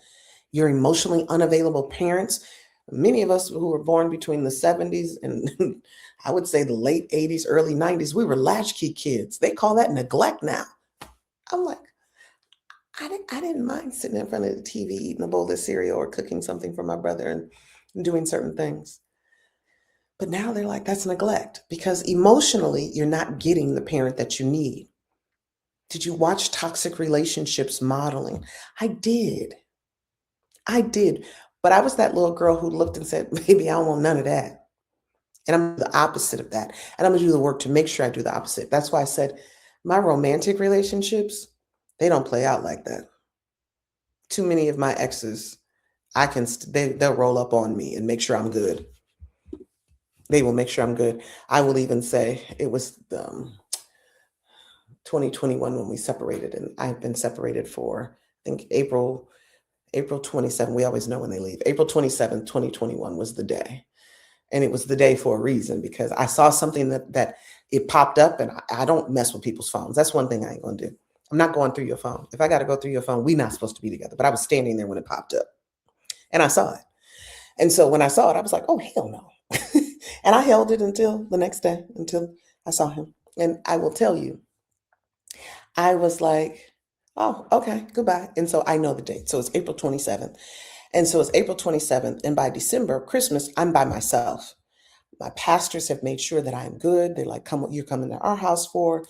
your emotionally unavailable parents? Many of us who were born between the 70s and I would say the late 80s, early 90s, we were latchkey kids. They call that neglect now. I'm like, I didn't mind sitting in front of the TV eating a bowl of cereal or cooking something for my brother and doing certain things. But now they're like, that's neglect because emotionally, you're not getting the parent that you need. Did you watch Toxic Relationships Modeling? I did. I did. But I was that little girl who looked and said, baby, I don't want none of that. And I'm the opposite of that. And I'm going to do the work to make sure I do the opposite. That's why I said my romantic relationships, they don't play out like that. Too many of my exes, they'll roll up on me and make sure I'm good. They will make sure I'm good. I will even say it was 2021 when we separated, and I've been separated for I think April 27. We always know when they leave. April 27th, 2021 was the day. And it was the day for a reason because I saw something that it popped up, and I don't mess with people's phones. That's one thing I ain't gonna do. I'm not going through your phone. If I got to go through your phone, we're not supposed to be together. But I was standing there when it popped up, and I saw it. And so when I saw it, I was like, "Oh hell no!" And I held it until the next day, until I saw him. And I will tell you, I was like, "Oh, okay, goodbye." And so I know the date. So it's April 27th, and so it's April 27th, and by December, Christmas, I'm by myself. My pastors have made sure that I'm good. They're like, come, you're coming to our house for,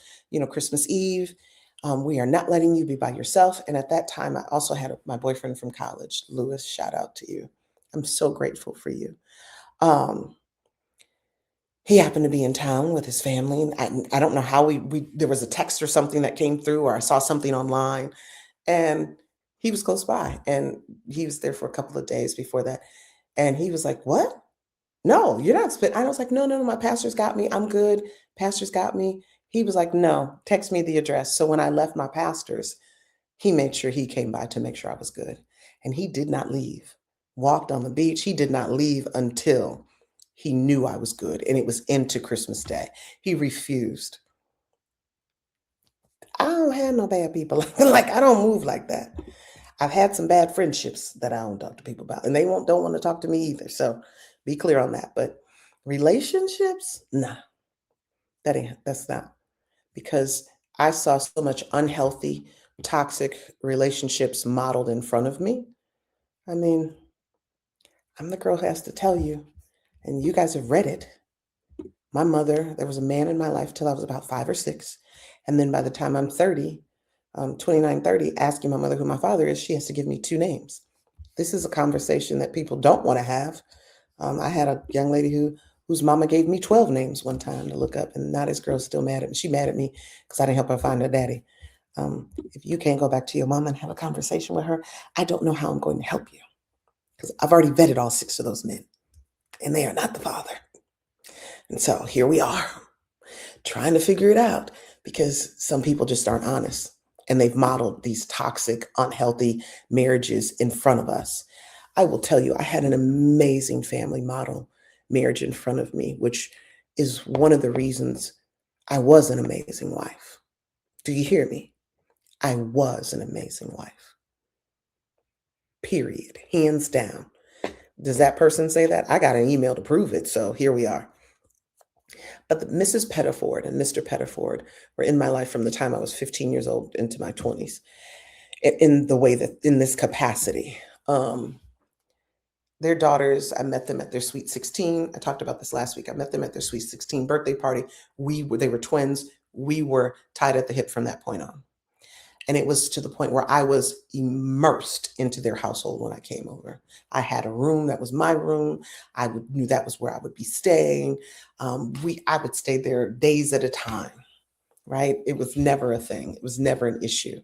Christmas Eve. We are not letting you be by yourself. And at that time, I also had my boyfriend from college, Lewis. Shout out to you. I'm so grateful for you. Um, he happened to be in town with his family. And I don't know how there was a text or something that came through, or I saw something online, and he was close by, and he was there for a couple of days before that. And he was like, "What? No, you're not spit." I was like, "No, no, no, my pastor's got me. I'm good. Pastor's got me." He was like, "No, text me the address." So when I left my pastor's, he made sure he came by to make sure I was good. And he did not leave. Walked on the beach. He did not leave until he knew I was good. And it was into Christmas Day. He refused. I don't have no bad people. Like, I don't move like that. I've had some bad friendships that I don't talk to people about, and they don't want to talk to me either. So be clear on that. But relationships, nah, that's not, because I saw so much unhealthy, toxic relationships modeled in front of me. I mean, I'm the girl who has to tell you, and you guys have read it. My mother, there was a man in my life till I was about 5 or 6. And then by the time I'm 30, 29, 30, asking my mother who my father is, she has to give me 2 names. This is a conversation that people don't want to have. I had a young lady whose mama gave me 12 names one time to look up, and now this girl's still mad at me. She mad at me because I didn't help her find her daddy. If you can't go back to your mama and have a conversation with her, I don't know how I'm going to help you, because I've already vetted all 6 of those men, and they are not the father. And so here we are, trying to figure it out, because some people just aren't honest, and they've modeled these toxic, unhealthy marriages in front of us. I will tell you, I had an amazing family model marriage in front of me, which is one of the reasons I was an amazing wife. Do you hear me? I was an amazing wife. Period. Hands down. Does that person say that? I got an email to prove it. So here we are. But Mrs. Pettiford and Mr. Pettiford were in my life from the time I was 15 years old into my 20s, in the way that, in this capacity. Their daughters, I met them at their sweet 16. I talked about this last week. I met them at their sweet 16 birthday party. They were twins. We were tied at the hip from that point on. And it was to the point where I was immersed into their household when I came over. I had a room that was my room. Knew that was where I would be staying. I would stay there days at a time, right? It was never a thing. It was never an issue.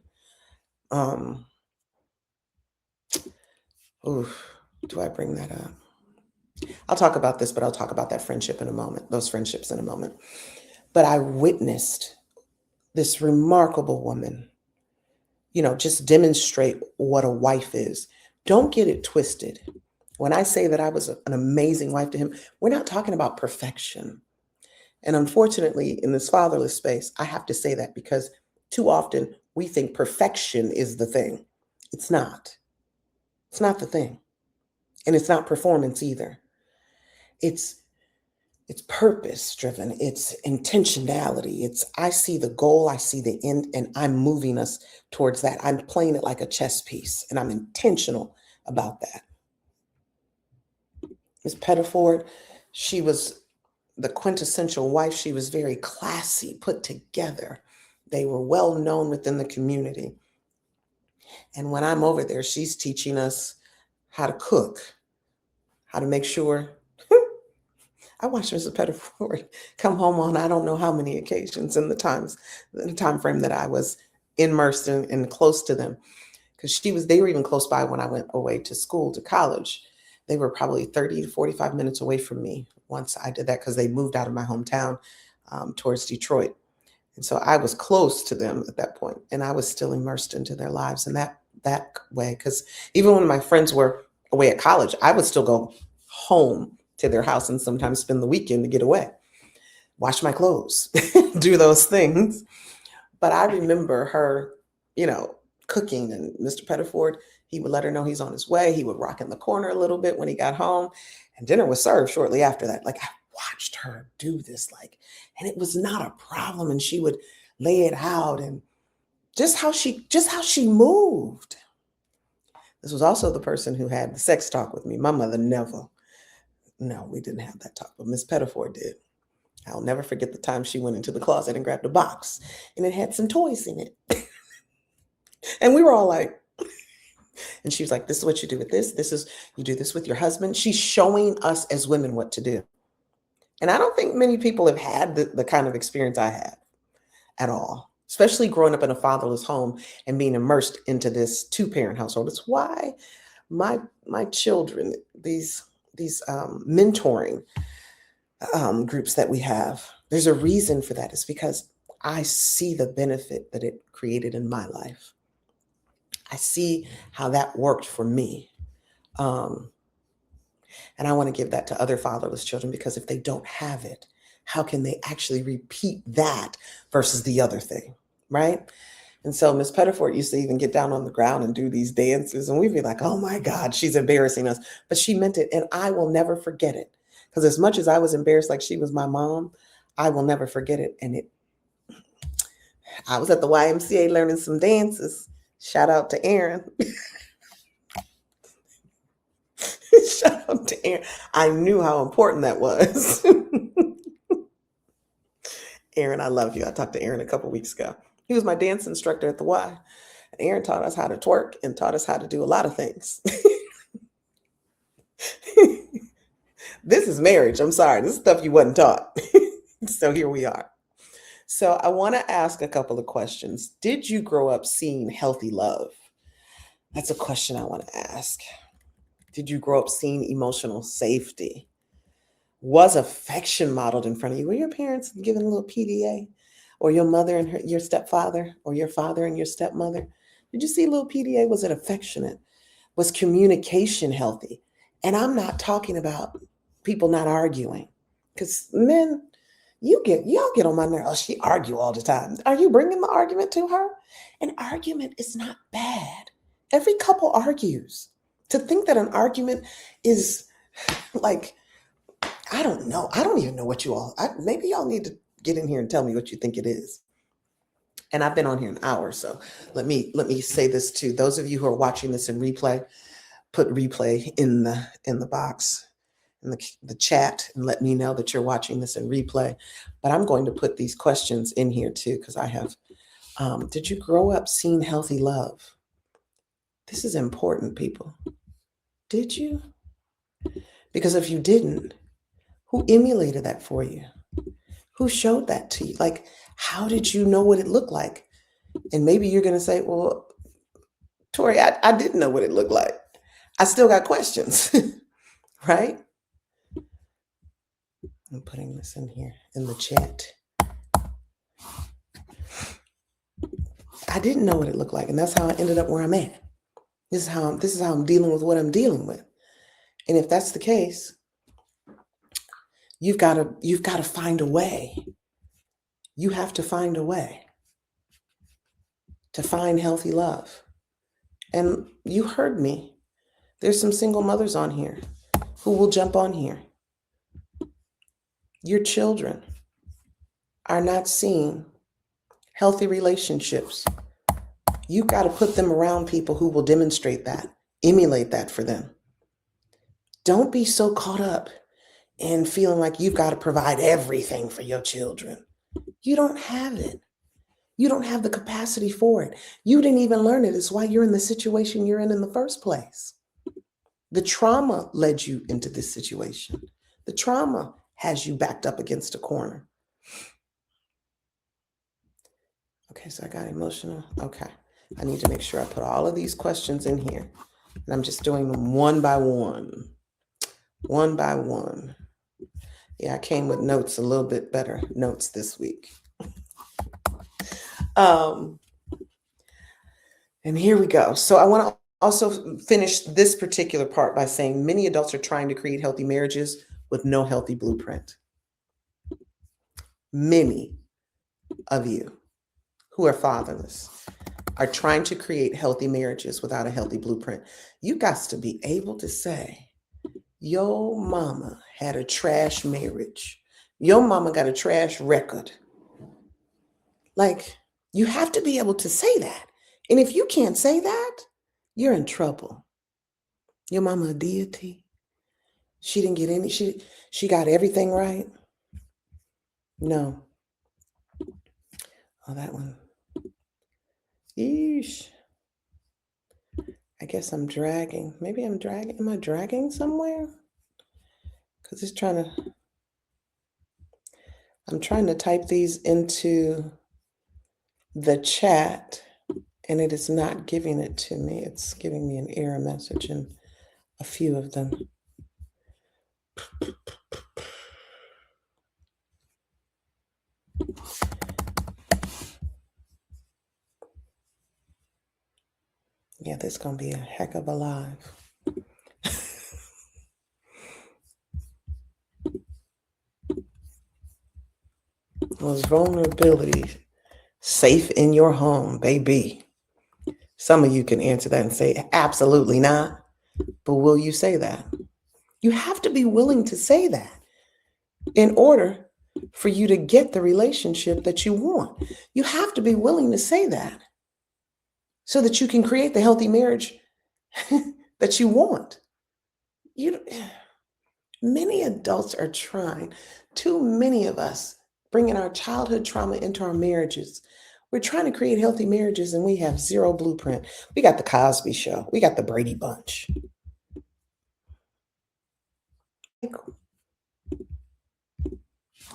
Do I bring that up? I'll talk about this, but I'll talk about that friendship in a moment, those friendships in a moment. But I witnessed this remarkable woman, just demonstrate what a wife is. Don't get it twisted. When I say that I was an amazing wife to him, we're not talking about perfection. And unfortunately, in this fatherless space, I have to say that because too often we think perfection is the thing. It's not. It's not the thing. And it's not performance either. It's It's purpose driven. It's intentionality. It's I see the goal, I see the end, and I'm moving us towards that. I'm playing it like a chess piece, and I'm intentional about that. Miss Pettiford, she was the quintessential wife. She was very classy, put together. They were well known within the community. And when I'm over there, she's teaching us how to cook, how to make sure. I watched Mrs. Pettiford come home on I don't know how many occasions in the time frame that I was immersed in and close to them. Because they were even close by when I went away to school, to college. They were probably 30 to 45 minutes away from me once I did that because they moved out of my hometown towards Detroit. And so I was close to them at that point, and I was still immersed into their lives in that way. Because even when my friends were away at college, I would still go home to their house and sometimes spend the weekend to get away, wash my clothes, do those things. But I remember her, cooking, and Mr. Pettiford, he would let her know he's on his way. He would rock in the corner a little bit when he got home, and dinner was served shortly after that. Like I watched her do this, and it was not a problem. And she would lay it out, and just how she moved. This was also the person who had the sex talk with me. My mother never. No, we didn't have that talk, but Miss Pettiford did. I'll never forget the time she went into the closet and grabbed a box, and it had some toys in it. And we were all like, and she was like, this is what you do with this. You do this with your husband. She's showing us as women what to do. And I don't think many people have had the kind of experience I had at all, especially growing up in a fatherless home and being immersed into this two-parent household. It's why my children, these mentoring groups that we have, there's a reason for that. It's because I see the benefit that it created in my life. I see how that worked for me. And I want to give that to other fatherless children, because if they don't have it, how can they actually repeat that versus the other thing, right? And so Miss Pettiford used to even get down on the ground and do these dances, and we'd be like, oh my God, she's embarrassing us. But she meant it, and I will never forget it. Because as much as I was embarrassed like she was my mom, I will never forget it. And I was at the YMCA learning some dances. Shout out to Aaron. Shout out to Aaron. I knew how important that was. Aaron, I love you. I talked to Aaron a couple weeks ago. He was my dance instructor at the Y. Aaron taught us how to twerk and taught us how to do a lot of things. This is marriage. I'm sorry. This is stuff you wasn't taught. So here we are. So I want to ask a couple of questions. Did you grow up seeing healthy love? That's a question I want to ask. Did you grow up seeing emotional safety? Was affection modeled in front of you? Were your parents giving a little PDA? Or your mother and your stepfather? Or your father and your stepmother? Did you see a little PDA? Was it affectionate? Was communication healthy? And I'm not talking about people not arguing. Because men, y'all get on my nerves. Oh, she argue all the time. Are you bringing the argument to her? An argument is not bad. Every couple argues. To think that an argument is like, I don't know. I don't even know what maybe y'all need to get in here and tell me what you think it is. And I've been on here an hour, so let me say this to those of you who are watching this in replay. Put replay in the box, in the chat, and let me know that you're watching this in replay. But I'm going to put these questions in here too, because I have. Did you grow up seeing healthy love? This is important, people. Did you? Because if you didn't, who emulated that for you? Who showed that to you? Like, how did you know what it looked like? And maybe you're going to say, well, Tori, I didn't know what it looked like. I still got questions, right? I'm putting this in here in the chat. I didn't know what it looked like, and that's how I ended up where I'm at. This is how I'm dealing with what I'm dealing with. And if that's the case, you've got to find a way. You have to find a way to find healthy love. And you heard me. There's some single mothers on here who will jump on here. Your children are not seeing healthy relationships. You got to put them around people who will demonstrate that, emulate that for them. Don't be so caught up in feeling like you've got to provide everything for your children. You don't have it. You don't have the capacity for it. You didn't even learn it. It's why you're in the situation you're in the first place. The trauma led you into this situation. The trauma has you backed up against a corner. Okay, so I got emotional. Okay, I need to make sure I put all of these questions in here. And I'm just doing them one by one. One by one. Yeah, I came with notes, a little bit better notes this week. And here we go. So I want to also finish this particular part by saying many adults are trying to create healthy marriages with no healthy blueprint. Many of you who are fatherless are trying to create healthy marriages without a healthy blueprint. You got to be able to say, your mama had a trash marriage. Your mama got a trash record. Like, you have to be able to say that. And if you can't say that, you're in trouble. Your mama a deity. She didn't get any, she got everything right. No. Oh, that one. Yeesh. I guess I'm dragging. Maybe I'm dragging. Am I dragging somewhere? Because I'm trying to type these into the chat and it is not giving it to me. It's giving me an error message in a few of them. Yeah, this is going to be a heck of a live. Was vulnerability safe in your home, baby? Some of you can answer that and say, absolutely not. But will you say that? You have to be willing to say that in order for you to get the relationship that you want. You have to be willing to say that so that you can create the healthy marriage that you want. Many adults are trying. Too many of us bringing our childhood trauma into our marriages. We're trying to create healthy marriages and we have zero blueprint. We got the Cosby Show. We got the Brady Bunch.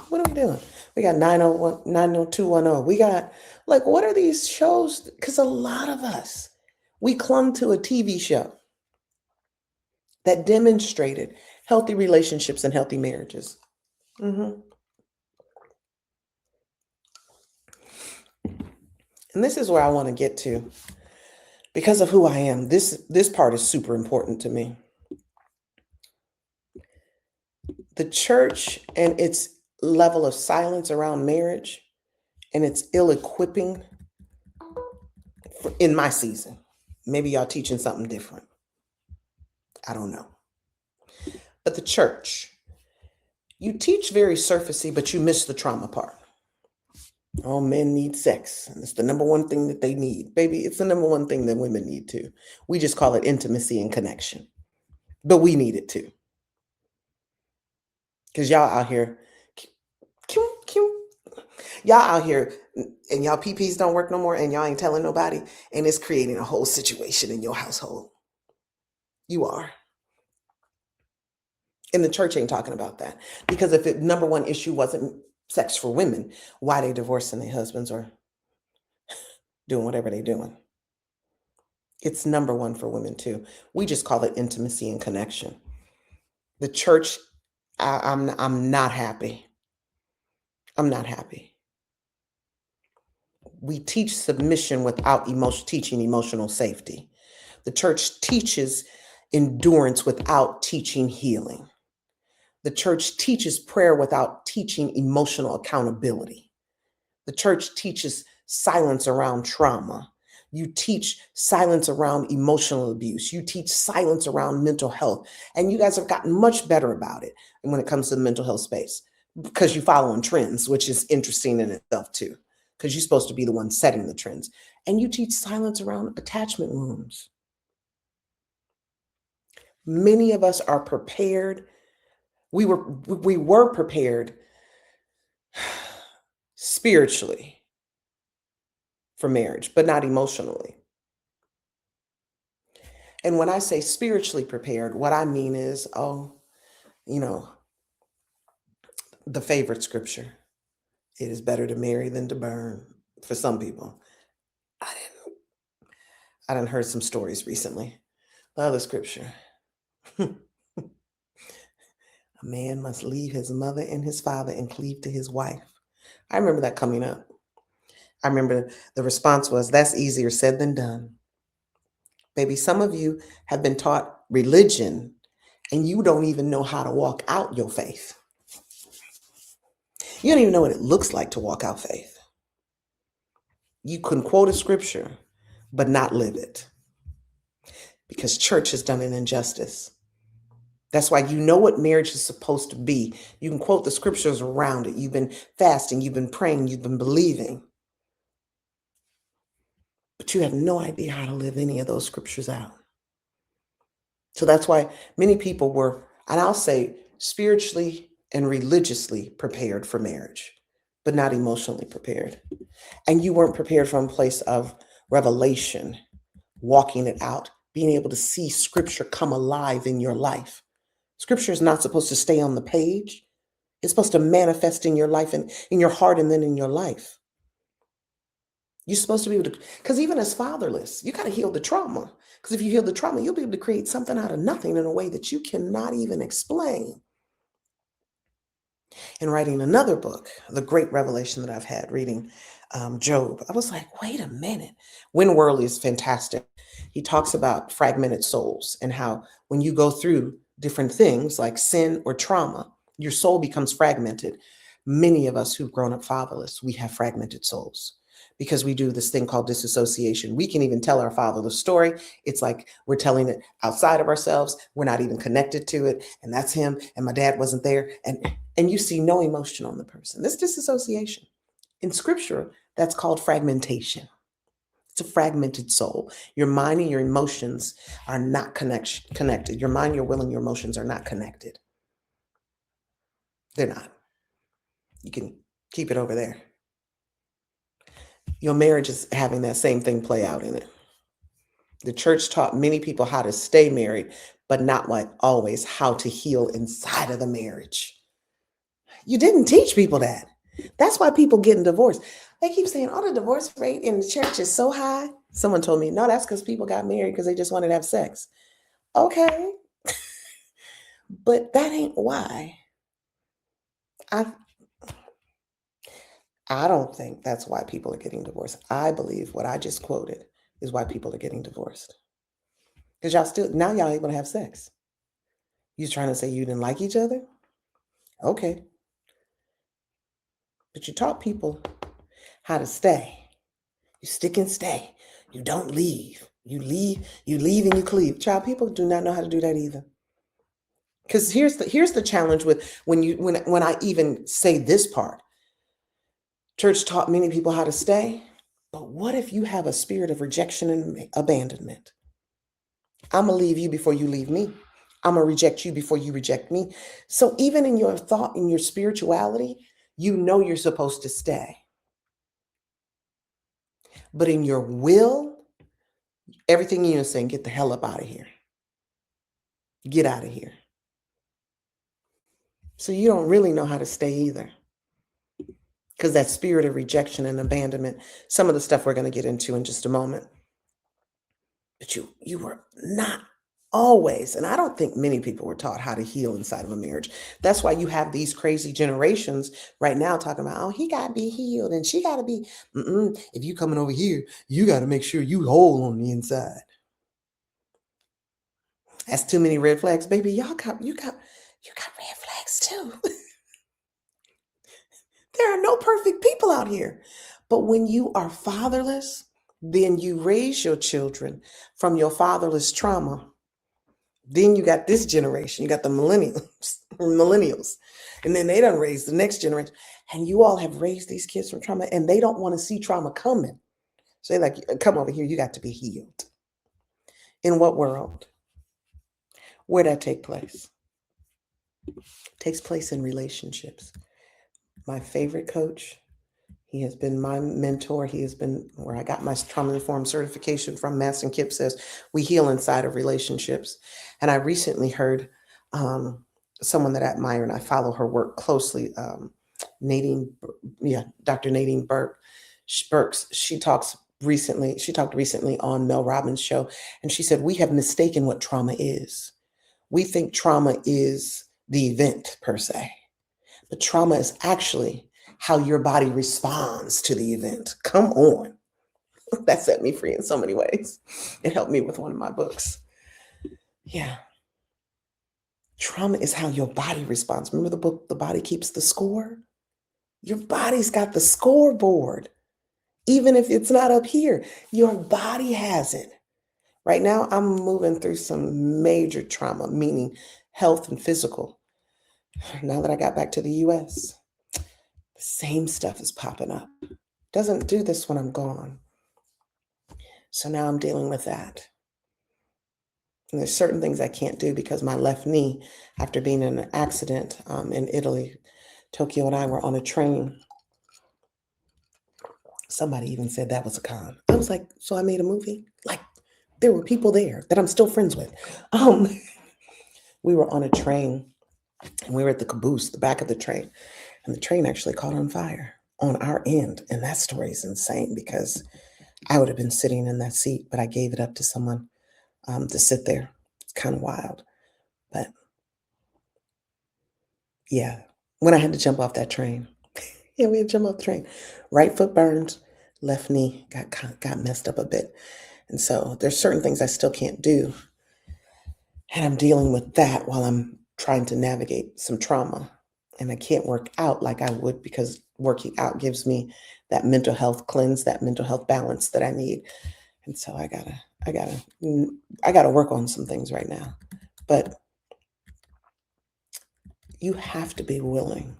What are we doing? We got 901, 90210. We got, like, what are these shows? Because a lot of us, we clung to a TV show that demonstrated healthy relationships and healthy marriages. And this is where I want to get to because of who I am. This part is super important to me. The church and its level of silence around marriage and its ill-equipping in my season. Maybe y'all teaching something different. I don't know. But the church, you teach very surfacey, but you miss the trauma part. All men need sex. And it's the number one thing that they need. Baby, it's the number one thing that women need too. We just call it intimacy and connection. But we need it too. Because y'all out here, y'all out here, and y'all PPs don't work no more, and y'all ain't telling nobody, and it's creating a whole situation in your household. You are. And the church ain't talking about that. Because if the number one issue wasn't sex for women, why they divorcing their husbands or doing whatever they're doing? It's number one for women too. We just call it intimacy and connection. The church, I'm not happy. I'm not happy. We teach submission without teaching emotional safety. The church teaches endurance without teaching healing. The church teaches prayer without teaching emotional accountability. The church teaches silence around trauma. You teach silence around emotional abuse. You teach silence around mental health. And you guys have gotten much better about it when it comes to the mental health space. because you're following trends, which is interesting in itself too, because you're supposed to be the one setting the trends. And you teach silence around attachment wounds. Many of us are prepared. We were prepared spiritually for marriage, but not emotionally. And when I say spiritually prepared, what I mean is, you know, the favorite scripture, it is better to marry than to burn for some people. I didn't heard some stories recently. The other scripture, a man must leave his mother and his father and cleave to his wife. I remember that coming up. I remember the response was, that's easier said than done. Baby, some of you have been taught religion and you don't even know how to walk out your faith. You don't even know what it looks like to walk out faith. You can quote a scripture, but not live it because church has done an injustice. That's why you know what marriage is supposed to be. You can quote the scriptures around it. You've been fasting, you've been praying, you've been believing, but you have no idea how to live any of those scriptures out. So that's why many people were, and I'll say, spiritually and religiously prepared for marriage, but not emotionally prepared. And you weren't prepared from a place of revelation, walking it out, being able to see scripture come alive in your life. Scripture is not supposed to stay on the page. It's supposed to manifest in your life and in your heart and then in your life. You're supposed to be able to, because even as fatherless, you got to heal the trauma. Because if you heal the trauma, you'll be able to create something out of nothing in a way that you cannot even explain. In writing another book, the great revelation that I've had reading Job, I was like, wait a minute. Win Worley is fantastic. He talks about fragmented souls and how when you go through different things like sin or trauma, your soul becomes fragmented. Many of us who've grown up fatherless, we have fragmented souls because we do this thing called disassociation. We can even tell our fatherless story. It's like we're telling it outside of ourselves. We're not even connected to it. And that's him. And my dad wasn't there. And you see no emotion on the person. This disassociation. In scripture, that's called fragmentation. It's a fragmented soul. Your mind and your emotions are not connected. Your mind, your will, and your emotions are not connected. They're not. You can keep it over there. Your marriage is having that same thing play out in it. The church taught many people how to stay married, but not like always how to heal inside of the marriage. You didn't teach people that. That's why people getting divorced. They keep saying, oh, the divorce rate in the church is so high. Someone told me, no, that's because people got married because they just wanted to have sex. Okay. But that ain't why. I don't think that's why people are getting divorced. I believe what I just quoted is why people are getting divorced. Because now y'all able to have sex. You trying to say you didn't like each other? Okay. But you taught people how to stay. You stick and stay. You don't leave. You leave and you cleave. Child, people do not know how to do that either. Because here's the challenge with when I even say this part. Church taught many people how to stay, but what if you have a spirit of rejection and abandonment? I'm gonna leave you before you leave me. I'm gonna reject you before you reject me. So even in your thought, in your spirituality, you know you're supposed to stay. But in your will, everything you're saying, get the hell up out of here. Get out of here. So you don't really know how to stay either. Because that spirit of rejection and abandonment, some of the stuff we're going to get into in just a moment. But you were not always, and I don't think many people were taught how to heal inside of a marriage. That's why you have these crazy generations right now talking about, oh, he got to be healed and she got to be, if you coming over here, you got to make sure you whole on the inside. That's too many red flags, baby. You got red flags too. There are no perfect people out here. But when you are fatherless, then you raise your children from your fatherless trauma. Then you got this generation, you got the millennials. millennials. And then they done raised the next generation. And you all have raised these kids from trauma and they don't want to see trauma coming. So they're like, come over here, you got to be healed. In what world? Where'd that take place? It takes place in relationships. My favorite coach, he has been my mentor. He has been where I got my trauma informed certification from. Maston Kipp says we heal inside of relationships. And I recently heard someone that I admire and I follow her work closely, Dr. Nadine Burks. She talked recently on Mel Robbins' show, and she said, we have mistaken what trauma is. We think trauma is the event per se, but trauma is actually how your body responds to the event. Come on. That set me free in so many ways. It helped me with one of my books. Yeah. Trauma is how your body responds. Remember the book, The Body Keeps the Score? Your body's got the scoreboard. Even if it's not up here, your body has it. Right now, I'm moving through some major trauma, meaning health and physical. Now that I got back to the US, the same stuff is popping up. Doesn't do this when I'm gone. So now I'm dealing with that. And there's certain things I can't do because my left knee, after being in an accident in Italy, Tokyo and I were on a train. Somebody even said that was a con. I was like, so I made a movie? Like, there were people there that I'm still friends with. We were on a train and we were at the caboose, the back of the train, and the train actually caught on fire on our end. And that story is insane because I would have been sitting in that seat, but I gave it up to someone to sit there. It's kind of wild. But yeah, when I had to jump off that train, we had to jump off the train. Right foot burned, left knee got messed up a bit. And so there's certain things I still can't do. And I'm dealing with that while I'm trying to navigate some trauma. And I can't work out like I would because working out gives me that mental health cleanse, that mental health balance that I need. And so I gotta work on some things right now. But you have to be willing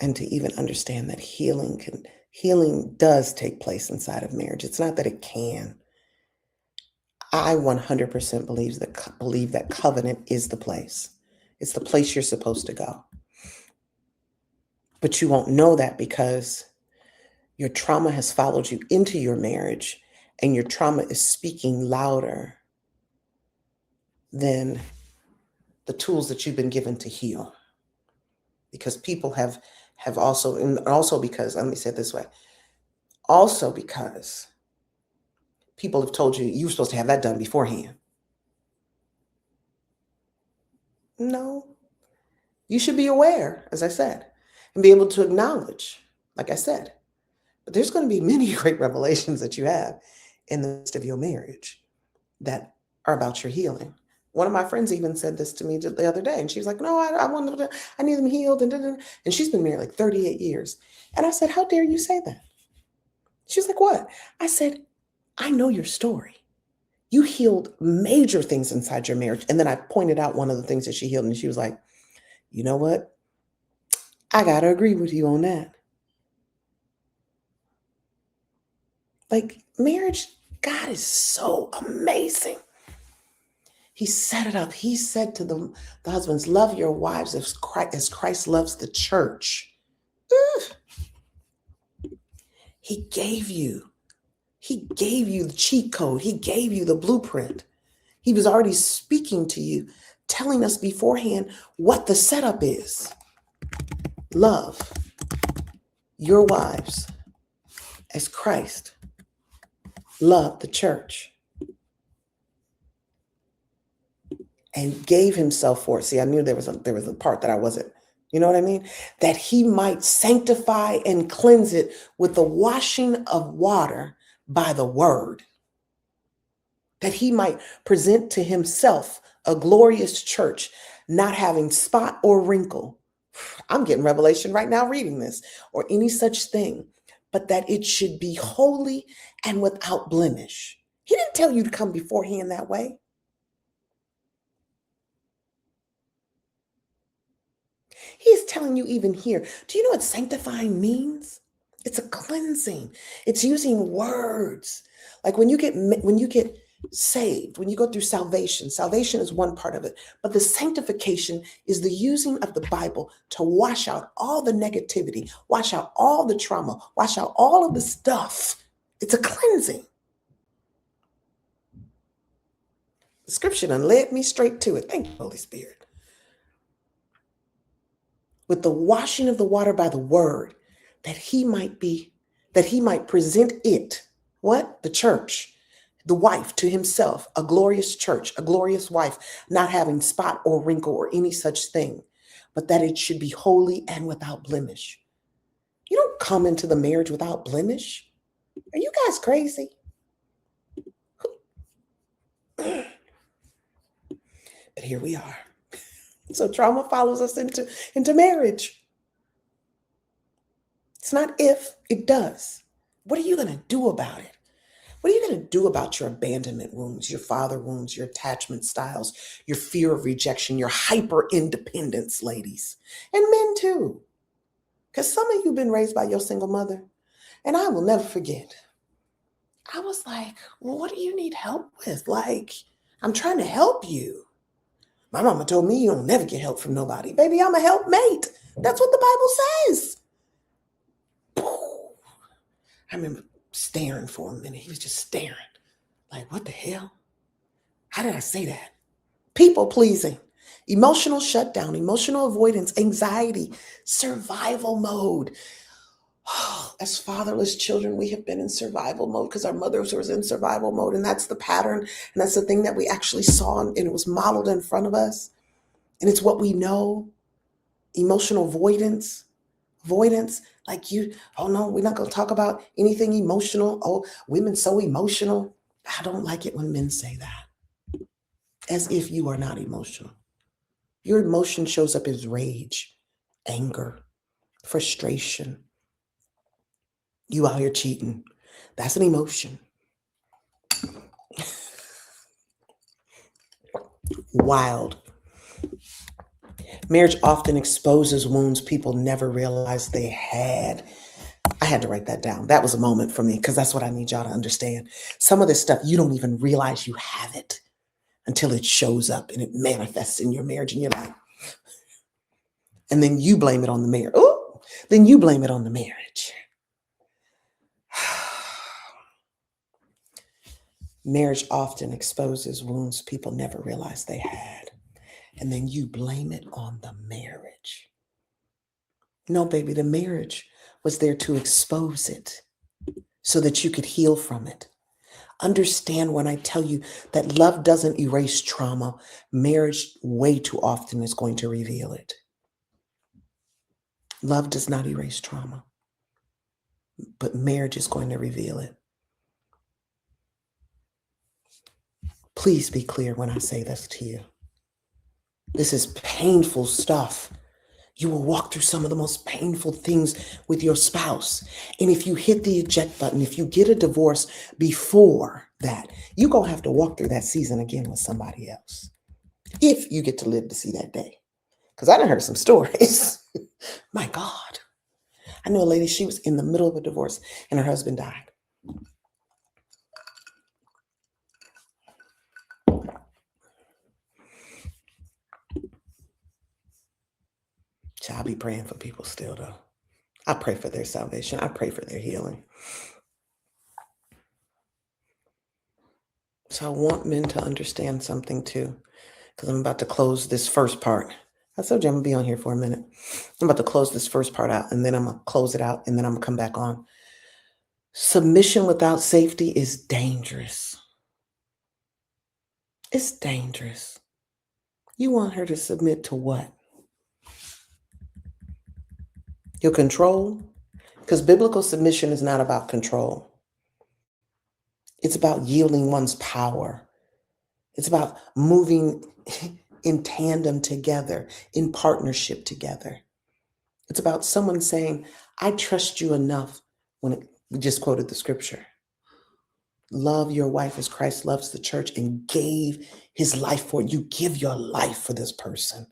and to even understand that healing does take place inside of marriage. It's not that it can. I 100% believe that covenant is the place. It's the place you're supposed to go. But you won't know that because your trauma has followed you into your marriage and your trauma is speaking louder than the tools that you've been given to heal. Because people have also, and also because, let me say it this way, also because people have told you were supposed to have that done beforehand. No, you should be aware, as I said, and be able to acknowledge, like I said. But there's going to be many great revelations that you have in the midst of your marriage that are about your healing. One of my friends even said this to me the other day, and she was like, "No, I need them healed," and she's been married like 38 years. And I said, "How dare you say that?" She was like, "What?" I said, "I know your story. You healed major things inside your marriage." And then I pointed out one of the things that she healed, and she was like, "You know what? I got to agree with you on that." Like, marriage, God is so amazing. He set it up. He said to the husbands, love your wives as Christ loves the church. He gave you the cheat code. He gave you the blueprint. He was already speaking to you, telling us beforehand what the setup is. Love your wives as Christ loved the church and gave himself for it. See, I knew there was a part that I wasn't, you know what I mean? That he might sanctify and cleanse it with the washing of water by the word. That he might present to himself a glorious church, not having spot or wrinkle. I'm getting revelation right now reading this, or any such thing, but that it should be holy and without blemish. He didn't tell you to come beforehand that way. telling you even here, do you know what sanctifying means? It's a cleansing. It's using words. Like when you get saved, when you go through salvation, salvation is one part of it, but the sanctification is the using of the Bible to wash out all the negativity, wash out all the trauma, wash out all of the stuff. It's a cleansing. The scripture done led me straight to it. Thank you, Holy Spirit. With the washing of the water by the word, that he might present it, what? The church, the wife to himself, a glorious church, a glorious wife, not having spot or wrinkle or any such thing, but that it should be holy and without blemish. You don't come into the marriage without blemish. Are you guys crazy? But here we are. So trauma follows us into marriage. It's not if, it does. What are you going to do about it? What are you going to do about your abandonment wounds, your father wounds, your attachment styles, your fear of rejection, your hyper independence, ladies, and men too? Because some of you have been raised by your single mother, and I will never forget. I was like, well, what do you need help with? Like, I'm trying to help you. My mama told me you don't never get help from nobody. Baby, I'm a helpmate. That's what the Bible says. I remember staring for a minute. He was just staring. Like, what the hell? How did I say that? People pleasing, emotional shutdown, emotional avoidance, anxiety, survival mode. As fatherless children, we have been in survival mode because our mothers were in survival mode. And that's the pattern. And that's the thing that we actually saw, and it was modeled in front of us. And it's what we know. Emotional avoidance, like you, oh no, we're not going to talk about anything emotional. Oh, women so emotional. I don't like it when men say that, as if you are not emotional. Your emotion shows up as rage, anger, frustration. You out here cheating. That's an emotion. Wild. Marriage often exposes wounds people never realized they had. I had to write that down. That was a moment for me because that's what I need y'all to understand. Some of this stuff, you don't even realize you have it until it shows up and it manifests in your marriage, and you're like, and then you blame it on the marriage. Oh, then you blame it on the marriage. Marriage often exposes wounds people never realized they had, and then you blame it on the marriage. No, baby, the marriage was there to expose it so that you could heal from it. Understand when I tell you that love doesn't erase trauma, marriage way too often is going to reveal it. Love does not erase trauma, but marriage is going to reveal it. Please be clear when I say this to you. This is painful stuff. You will walk through some of the most painful things with your spouse. And if you hit the eject button, if you get a divorce before that, you're going to have to walk through that season again with somebody else. If you get to live to see that day. Because I done heard some stories. My God. I knew a lady, she was in the middle of a divorce and her husband died. So I'll be praying for people still, though. I pray for their salvation. I pray for their healing. So I want men to understand something too, because I'm about to close this first part. I told you I'm going to be on here for a minute. I'm about to close this first part out, and then I'm going to close it out, and then I'm going to come back on. Submission without safety is dangerous. It's dangerous. You want her to submit to what? Your control? Because biblical submission is not about control. It's about yielding one's power. It's about moving in tandem together, in partnership together. It's about someone saying, I trust you enough. We just quoted the scripture. Love your wife as Christ loves the church and gave his life for it. You give your life for this person.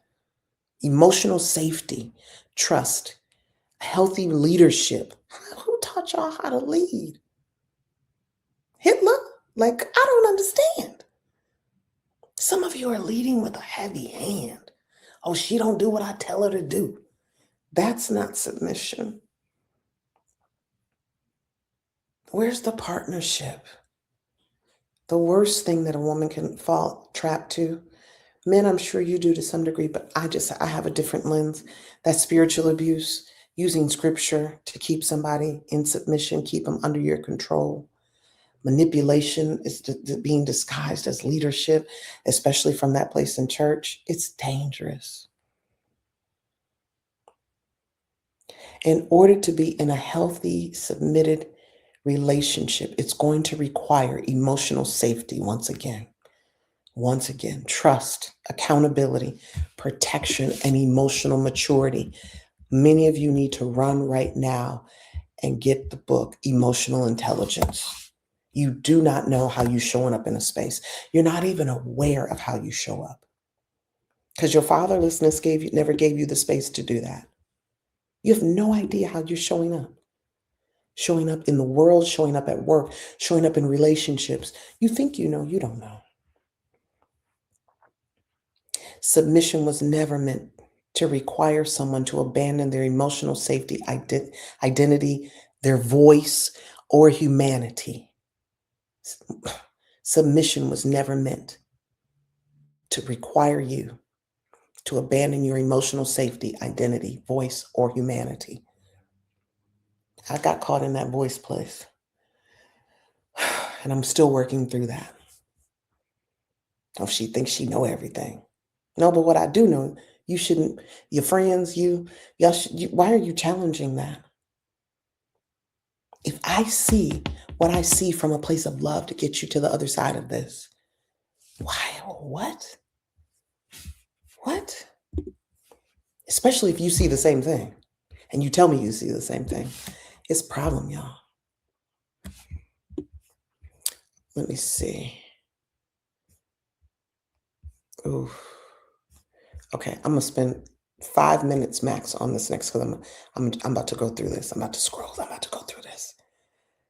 Emotional safety, trust, healthy leadership. Who taught y'all how to lead? Hitler? Like, I don't understand. Some of you are leading with a heavy hand. Oh, she don't do what I tell her to do. That's not submission. Where's the partnership? The worst thing that a woman can fall trapped to, men, I'm sure you do to some degree, but I have a different lens. That's spiritual abuse, using scripture to keep somebody in submission, keep them under your control. Manipulation is being disguised as leadership, especially from that place in church. It's dangerous. In order to be in a healthy, submitted relationship, it's going to require emotional safety once again. Once again, trust, accountability, protection, and emotional maturity. Many of you need to run right now and get the book, Emotional Intelligence. You do not know how you're showing up in a space. You're not even aware of how you show up because your fatherlessness never gave you the space to do that. You have no idea how you're showing up. Showing up in the world, showing up at work, showing up in relationships. You think you know, you don't know. Submission was never meant to require someone to abandon their emotional safety, identity, their voice, or humanity. Submission was never meant to require you to abandon your emotional safety, identity, voice, or humanity. I got caught in that voice place, and I'm still working through that. Oh, she thinks she know everything. No, but what I do know, you shouldn't, your friends, why are you challenging that? If I see what I see from a place of love to get you to the other side of this, why, what? What? Especially if you see the same thing and you tell me you see the same thing. It's a problem, y'all. Let me see. Ooh. Okay, I'm gonna spend 5 minutes max on this next because I'm about to go through this. I'm about to scroll. I'm about to go through this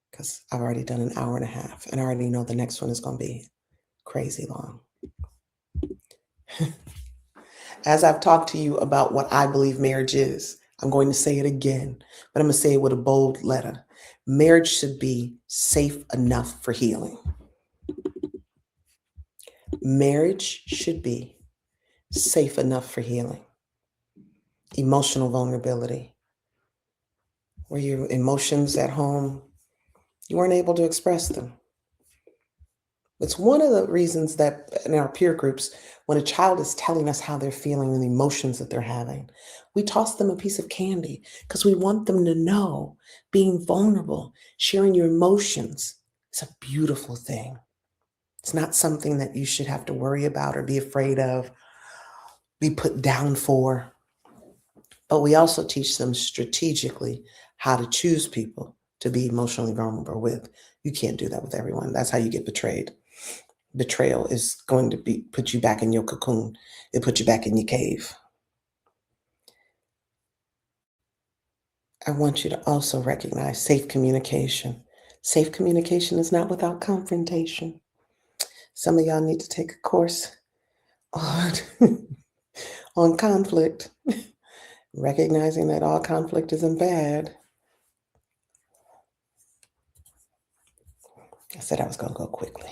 because I've already done an hour and a half, and I already know the next one is gonna be crazy long. As I've talked to you about what I believe marriage is, I'm going to say it again, but I'm going to say it with a bold letter. Marriage should be safe enough for healing. Marriage should be safe enough for healing. Emotional vulnerability, where your emotions at home, you weren't able to express them. It's one of the reasons that in our peer groups, when a child is telling us how they're feeling and the emotions that they're having, we toss them a piece of candy because we want them to know being vulnerable, sharing your emotions is a beautiful thing. It's not something that you should have to worry about or be afraid of, be put down for. But we also teach them strategically how to choose people to be emotionally vulnerable with. You can't do that with everyone. That's how you get betrayed. Betrayal is going to put you back in your cocoon. It put you back in your cave. I want you to also recognize safe communication. Safe communication is not without confrontation. Some of y'all need to take a course on, on conflict, recognizing that all conflict isn't bad. I said I was going to go quickly.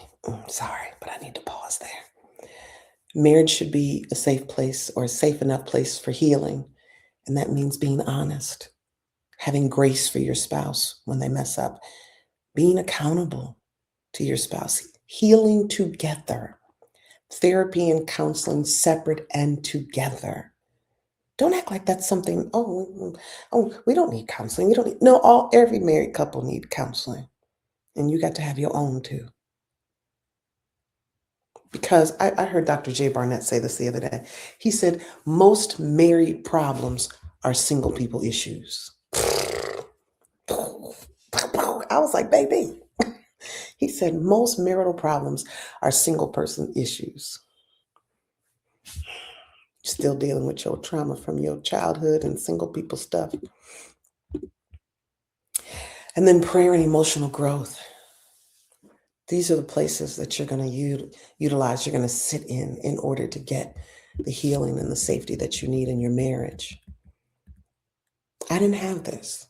Sorry, but I need to pause there. Marriage should be a safe place or a safe enough place for healing. And that means being honest, having grace for your spouse when they mess up, being accountable to your spouse, healing together, therapy and counseling separate and together. Don't act like that's something, we don't need counseling. We don't need, no, every married couple need counseling. And you got to have your own too. Because I heard Dr. J. Barnett say this the other day. He said, most married problems are single people issues. I was like, baby. He said, most marital problems are single person issues. Still dealing with your trauma from your childhood and single people stuff. And then prayer and emotional growth. These are the places that you're going to utilize, you're going to sit in order to get the healing and the safety that you need in your marriage. I didn't have this.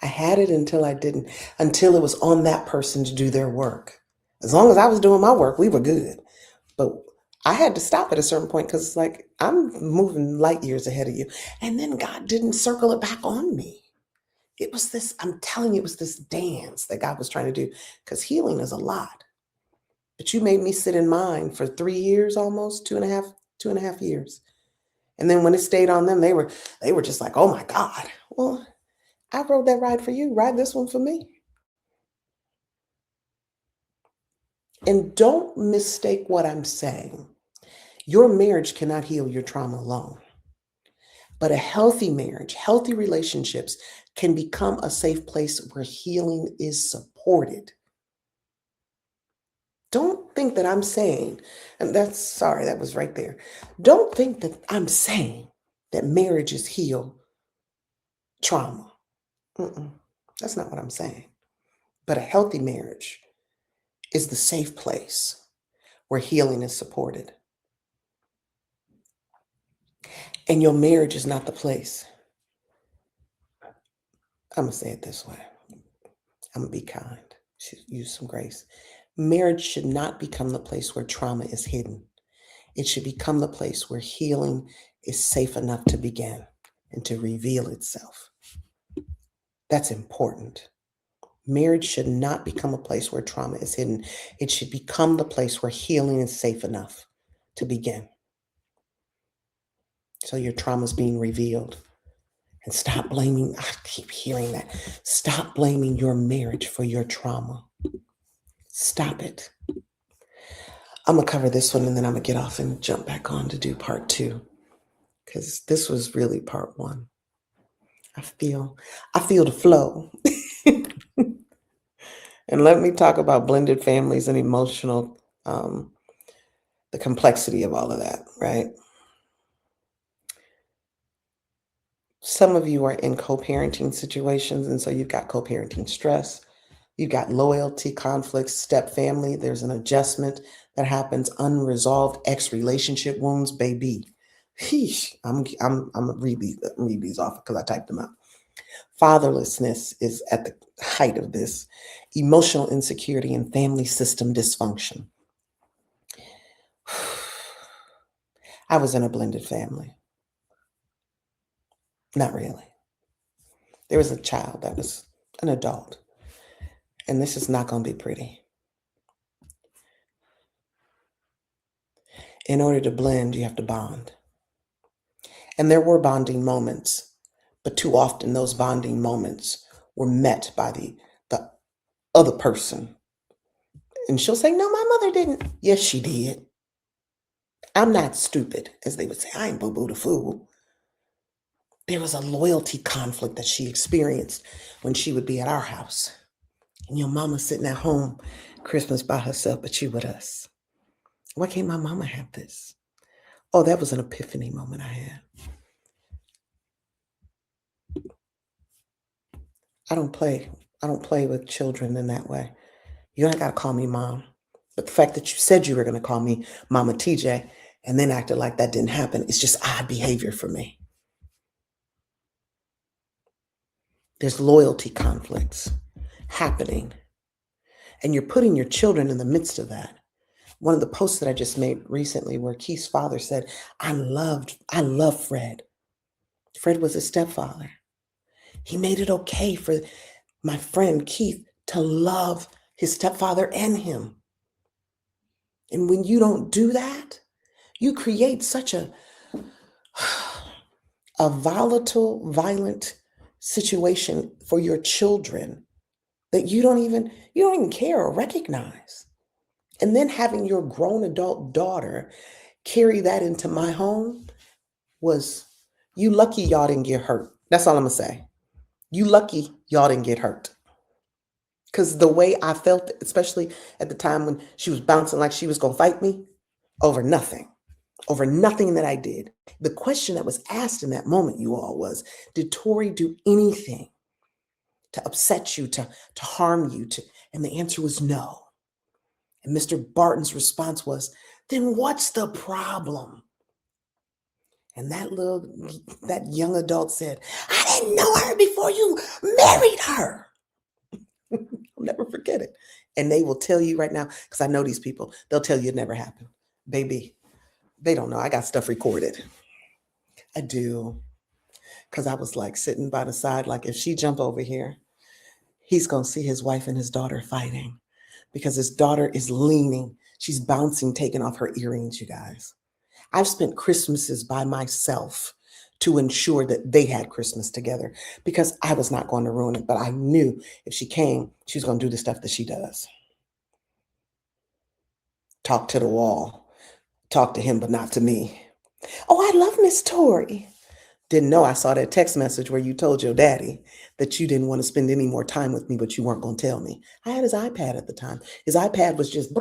I had it until I didn't, until it was on that person to do their work. As long as I was doing my work, we were good. But I had to stop at a certain point because it's like, I'm moving light years ahead of you. And then God didn't circle it back on me. It was this, I'm telling you, it was this dance that God was trying to do, because healing is a lot. But you made me sit in mine for 3 years, almost 2.5 years. And then when it stayed on them, they were just like, oh my God. Well, I rode that ride for you. Ride this one for me. And don't mistake what I'm saying. Your marriage cannot heal your trauma alone. But a healthy marriage, healthy relationships can become a safe place where healing is supported. Don't think that I'm saying, and that was right there. Don't think that I'm saying that marriages heal trauma. Mm-mm, that's not what I'm saying. But a healthy marriage is the safe place where healing is supported. And your marriage is not the place. I'm going to say it this way. I'm going to be kind. Use some grace. Marriage should not become the place where trauma is hidden. It should become the place where healing is safe enough to begin and to reveal itself. That's important. Marriage should not become a place where trauma is hidden. It should become the place where healing is safe enough to begin. So your trauma is being revealed. And stop blaming, I keep hearing that. Stop blaming your marriage for your trauma. Stop it. I'm going to cover this one and then I'm going to get off and jump back on to do part 2. Because this was really part 1. I feel the flow. And let me talk about blended families and emotional, the complexity of all of that, right? Some of you are in co-parenting situations, and so you've got co-parenting stress. You've got loyalty conflicts, step family. There's an adjustment that happens, unresolved ex-relationship wounds, baby. Sheesh, I'm gonna read these off because I typed them out. Fatherlessness is at the height of this. Emotional insecurity and family system dysfunction. I was in a blended family. Not really. There was a child that was an adult. And this is not going to be pretty. In order to blend, you have to bond. And there were bonding moments, but too often those bonding moments were met by the other person. And she'll say, no, my mother didn't. Yes, she did. I'm not stupid, as they would say. I ain't boo-boo the fool. There was a loyalty conflict that she experienced when she would be at our house. And your mama sitting at home Christmas by herself, but you with us. Why can't my mama have this? Oh, that was an epiphany moment I had. I don't play with children in that way. You ain't got to call me mom. But the fact that you said you were going to call me Mama TJ and then acted like that didn't happen, it's just odd behavior for me. There's loyalty conflicts happening. And you're putting your children in the midst of that. One of the posts that I just made recently where Keith's father said, I love Fred. Fred was his stepfather. He made it okay for my friend Keith to love his stepfather and him. And when you don't do that, you create such a volatile, violent situation for your children that you don't even care or recognize. And then having your grown adult daughter carry that into my home was, you lucky y'all didn't get hurt. That's all I'm gonna say. You lucky y'all didn't get hurt. Because the way I felt, especially at the time when she was bouncing like she was gonna fight me over nothing. over nothing that I did. The question that was asked in that moment, you all, was, did Tori do anything to upset you, to harm you? And the answer was no. And Mr. Barton's response was, then what's the problem? And that young adult said, I didn't know her before you married her. I'll never forget it. And they will tell you right now, because I know these people, they'll tell you it never happened. Baby, they don't know. I got stuff recorded. I do. Because I was like sitting by the side, like if she jump over here, he's going to see his wife and his daughter fighting because his daughter is leaning. She's bouncing, taking off her earrings, you guys. I've spent Christmases by myself to ensure that they had Christmas together because I was not going to ruin it. But I knew if she came, she was going to do the stuff that she does. Talk to the wall. Talk to him, but not to me. Oh, I love Miss Tori. Didn't know I saw that text message where you told your daddy that you didn't want to spend any more time with me, but you weren't going to tell me. I had his iPad at the time. His iPad was just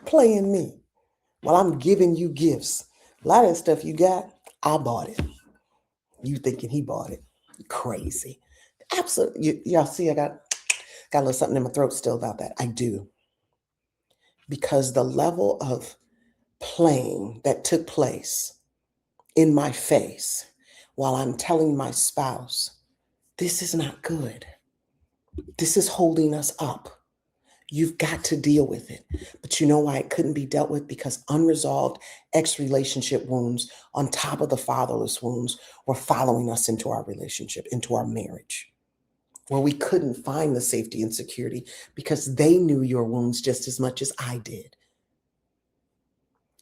playing me while I'm giving you gifts. A lot of that stuff you got, I bought it. You thinking he bought it. Crazy. Absolutely. Y'all see, I got a little something in my throat still about that. I do. Because the level of playing that took place in my face while I'm telling my spouse, this is not good. This is holding us up. You've got to deal with it. But you know why it couldn't be dealt with? Because unresolved ex-relationship wounds on top of the fatherless wounds were following us into our relationship, into our marriage, where we couldn't find the safety and security because they knew your wounds just as much as I did.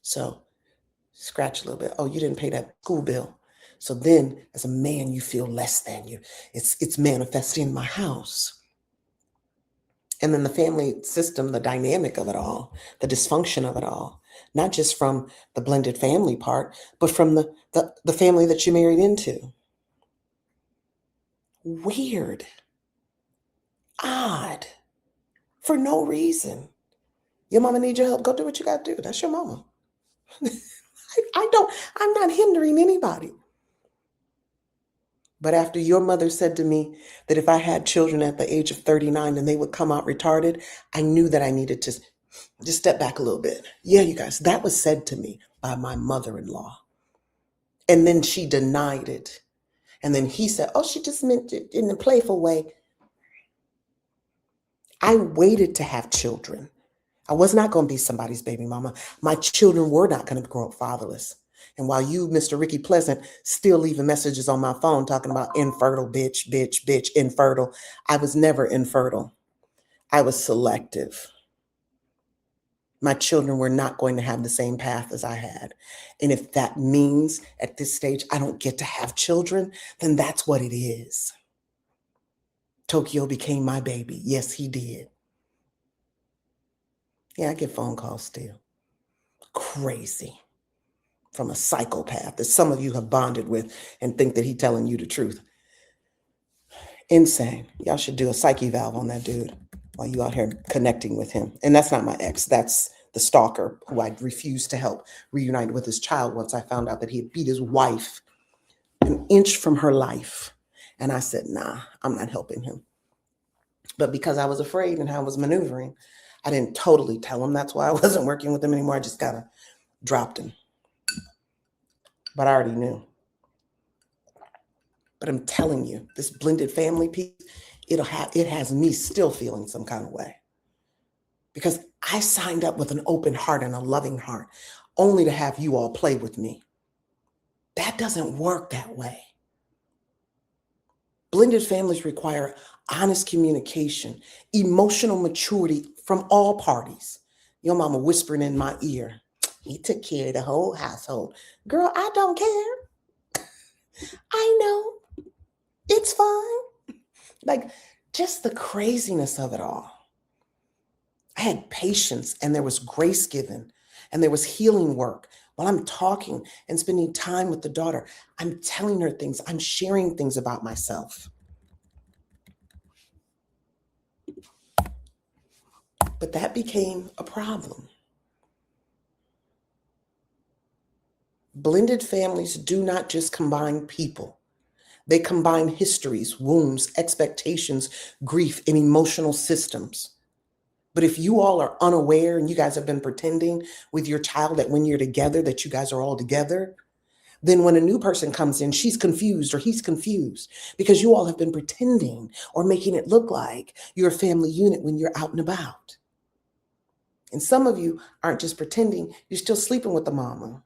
So scratch a little bit. Oh, you didn't pay that school bill. So then as a man, you feel less than you. It's manifesting in my house. And then the family system, the dynamic of it all, the dysfunction of it all, not just from the blended family part, but from the family that you married into. Weird. Odd. For no reason. Your mama needs your help. Go do what you got to do. That's your mama. I'm not hindering anybody. But after your mother said to me that if I had children at the age of 39 and they would come out retarded, I knew that I needed to just step back a little bit. Yeah, you guys, that was said to me by my mother-in-law. And then she denied it. And then he said, oh, she just meant it in a playful way. I waited to have children. I was not going to be somebody's baby mama. My children were not going to grow up fatherless. And while you, Mr. Ricky Pleasant, still leaving messages on my phone talking about infertile, bitch, infertile, I was never infertile. I was selective. My children were not going to have the same path as I had. And if that means at this stage I don't get to have children, then that's what it is. Tokyo became my baby. Yes, he did. Yeah, I get phone calls still. Crazy. From a psychopath that some of you have bonded with and think that he's telling you the truth. Insane. Y'all should do a psyche valve on that dude while you out here connecting with him. And that's not my ex. That's the stalker who I refused to help reunite with his child once I found out that he had beat his wife an inch from her life. And I said, nah, I'm not helping him. But because I was afraid and how I was maneuvering, I didn't totally tell him. That's why I wasn't working with him anymore. I just kind of dropped him. But I already knew. But I'm telling you, this blended family piece, it has me still feeling some kind of way. Because I signed up with an open heart and a loving heart, only to have you all play with me. That doesn't work that way. Blended families require honest communication, emotional maturity from all parties. Your mama whispering in my ear, he took care of the whole household. Girl, I don't care. I know. It's fine. Like, just the craziness of it all. I had patience and there was grace given and there was healing work. While I'm talking and spending time with the daughter, I'm telling her things. I'm sharing things about myself. But that became a problem. Blended families do not just combine people. They combine histories, wounds, expectations, grief, and emotional systems. But if you all are unaware and you guys have been pretending with your child that when you're together, that you guys are all together, then when a new person comes in, she's confused or he's confused because you all have been pretending or making it look like you're a family unit when you're out and about. And some of you aren't just pretending, you're still sleeping with the mama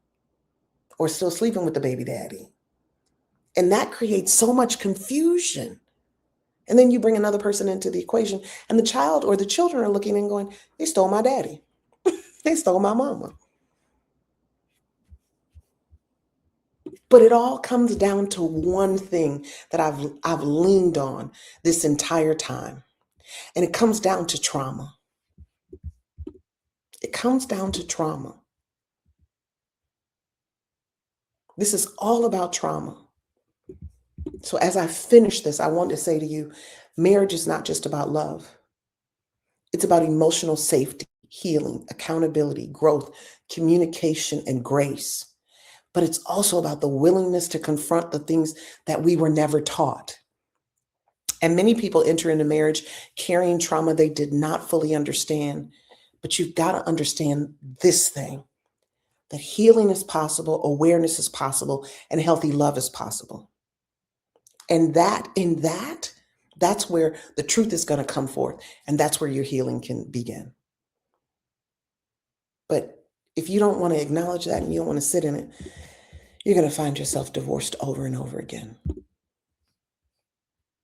or still sleeping with the baby daddy. And that creates so much confusion. And then you bring another person into the equation, and the child or the children are looking and going, they stole my daddy. They stole my mama. But it all comes down to one thing that I've leaned on this entire time. And it comes down to trauma. It comes down to trauma. This is all about trauma. So as I finish this, I want to say to you, marriage is not just about love. It's about emotional safety, healing, accountability, growth, communication, and grace. But it's also about the willingness to confront the things that we were never taught. And many people enter into marriage carrying trauma they did not fully understand. But you've got to understand this thing, that healing is possible, awareness is possible, and healthy love is possible. And that's where the truth is going to come forth. And that's where your healing can begin. But if you don't want to acknowledge that and you don't want to sit in it, you're going to find yourself divorced over and over again.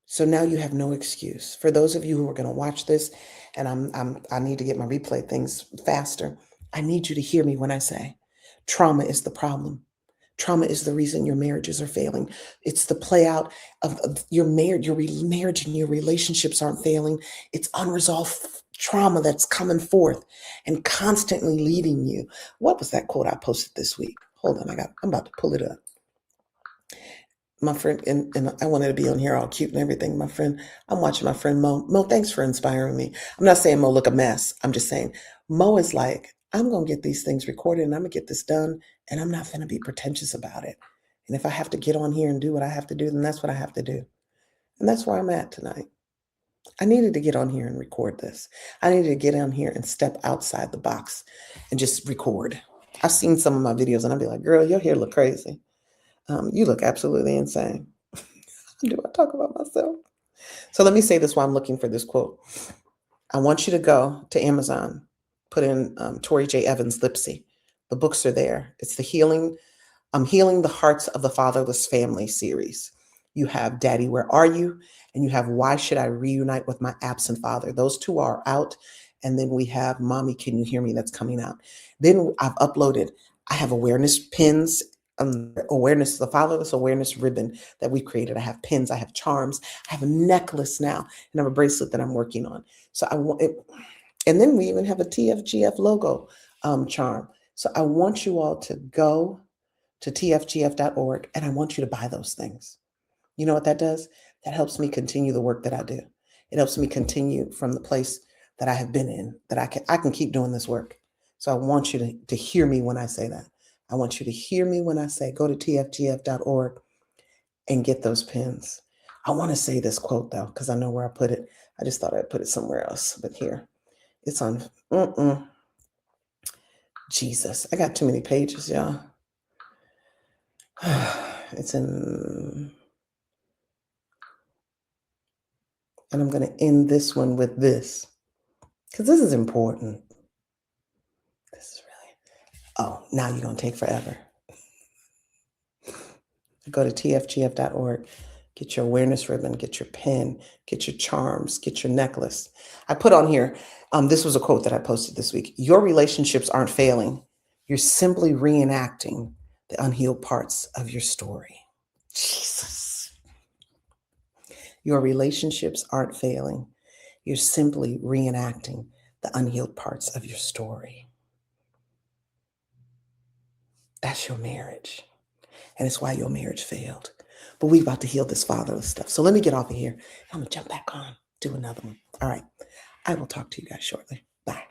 So now you have no excuse. For those of you who are going to watch this, and I need to get my replay things faster. I need you to hear me when I say trauma is the problem. Trauma is the reason your marriages are failing. It's the play out of your marriage, marriage and your relationships aren't failing. It's unresolved trauma that's coming forth and constantly leading you. What was that quote I posted this week? Hold on, I'm about to pull it up. My friend, and I wanted to be on here all cute and everything. I'm watching my friend Mo. Mo, thanks for inspiring me. I'm not saying Mo look a mess. I'm just saying Mo is like, I'm going to get these things recorded and I'm going to get this done and I'm not going to be pretentious about it. And if I have to get on here and do what I have to do, then that's what I have to do. And that's where I'm at tonight. I needed to get on here and record this. I needed to get on here and step outside the box and just record. I've seen some of my videos and I'll be like, girl, your hair look crazy. You look absolutely insane. Do I talk about myself? So let me say this while I'm looking for this quote. I want you to go to Amazon, put in Tori J. Evans Lipsy. The books are there. It's the Healing the Hearts of the Fatherless Family series. You have Daddy, Where Are You? And you have Why Should I Reunite with My Absent Father? Those two are out. And then we have Mommy, Can You Hear Me? That's coming out. Then I have awareness pins, awareness, the Fatherless Awareness ribbon that we created. I have pins, I have charms, I have a necklace now, and I have a bracelet that I'm working on. So I want it. And then we even have a TFGF logo charm. So I want you all to go to tfgf.org and I want you to buy those things. You know what that does? That helps me continue the work that I do. It helps me continue from the place that I have been in, that I can keep doing this work. So I want you to hear me when I say that. I want you to hear me when I say go to tfgf.org and get those pins. I want to say this quote though, because I know where I put it. I just thought I'd put it somewhere else, but here. It's on, Jesus, I got too many pages, y'all. It's in, and I'm going to end this one with this, because this is important. This is really, now you're going to take forever. Go to tfgf.org, get your awareness ribbon, get your pen, get your charms, get your necklace. I put on here, this was a quote that I posted this week. Your relationships aren't failing. You're simply reenacting the unhealed parts of your story. Jesus. Your relationships aren't failing. You're simply reenacting the unhealed parts of your story. That's your marriage. And it's why your marriage failed. But we're about to heal this fatherless stuff. So let me get off of here. I'm going to jump back on, do another one. All right. I will talk to you guys shortly. Bye.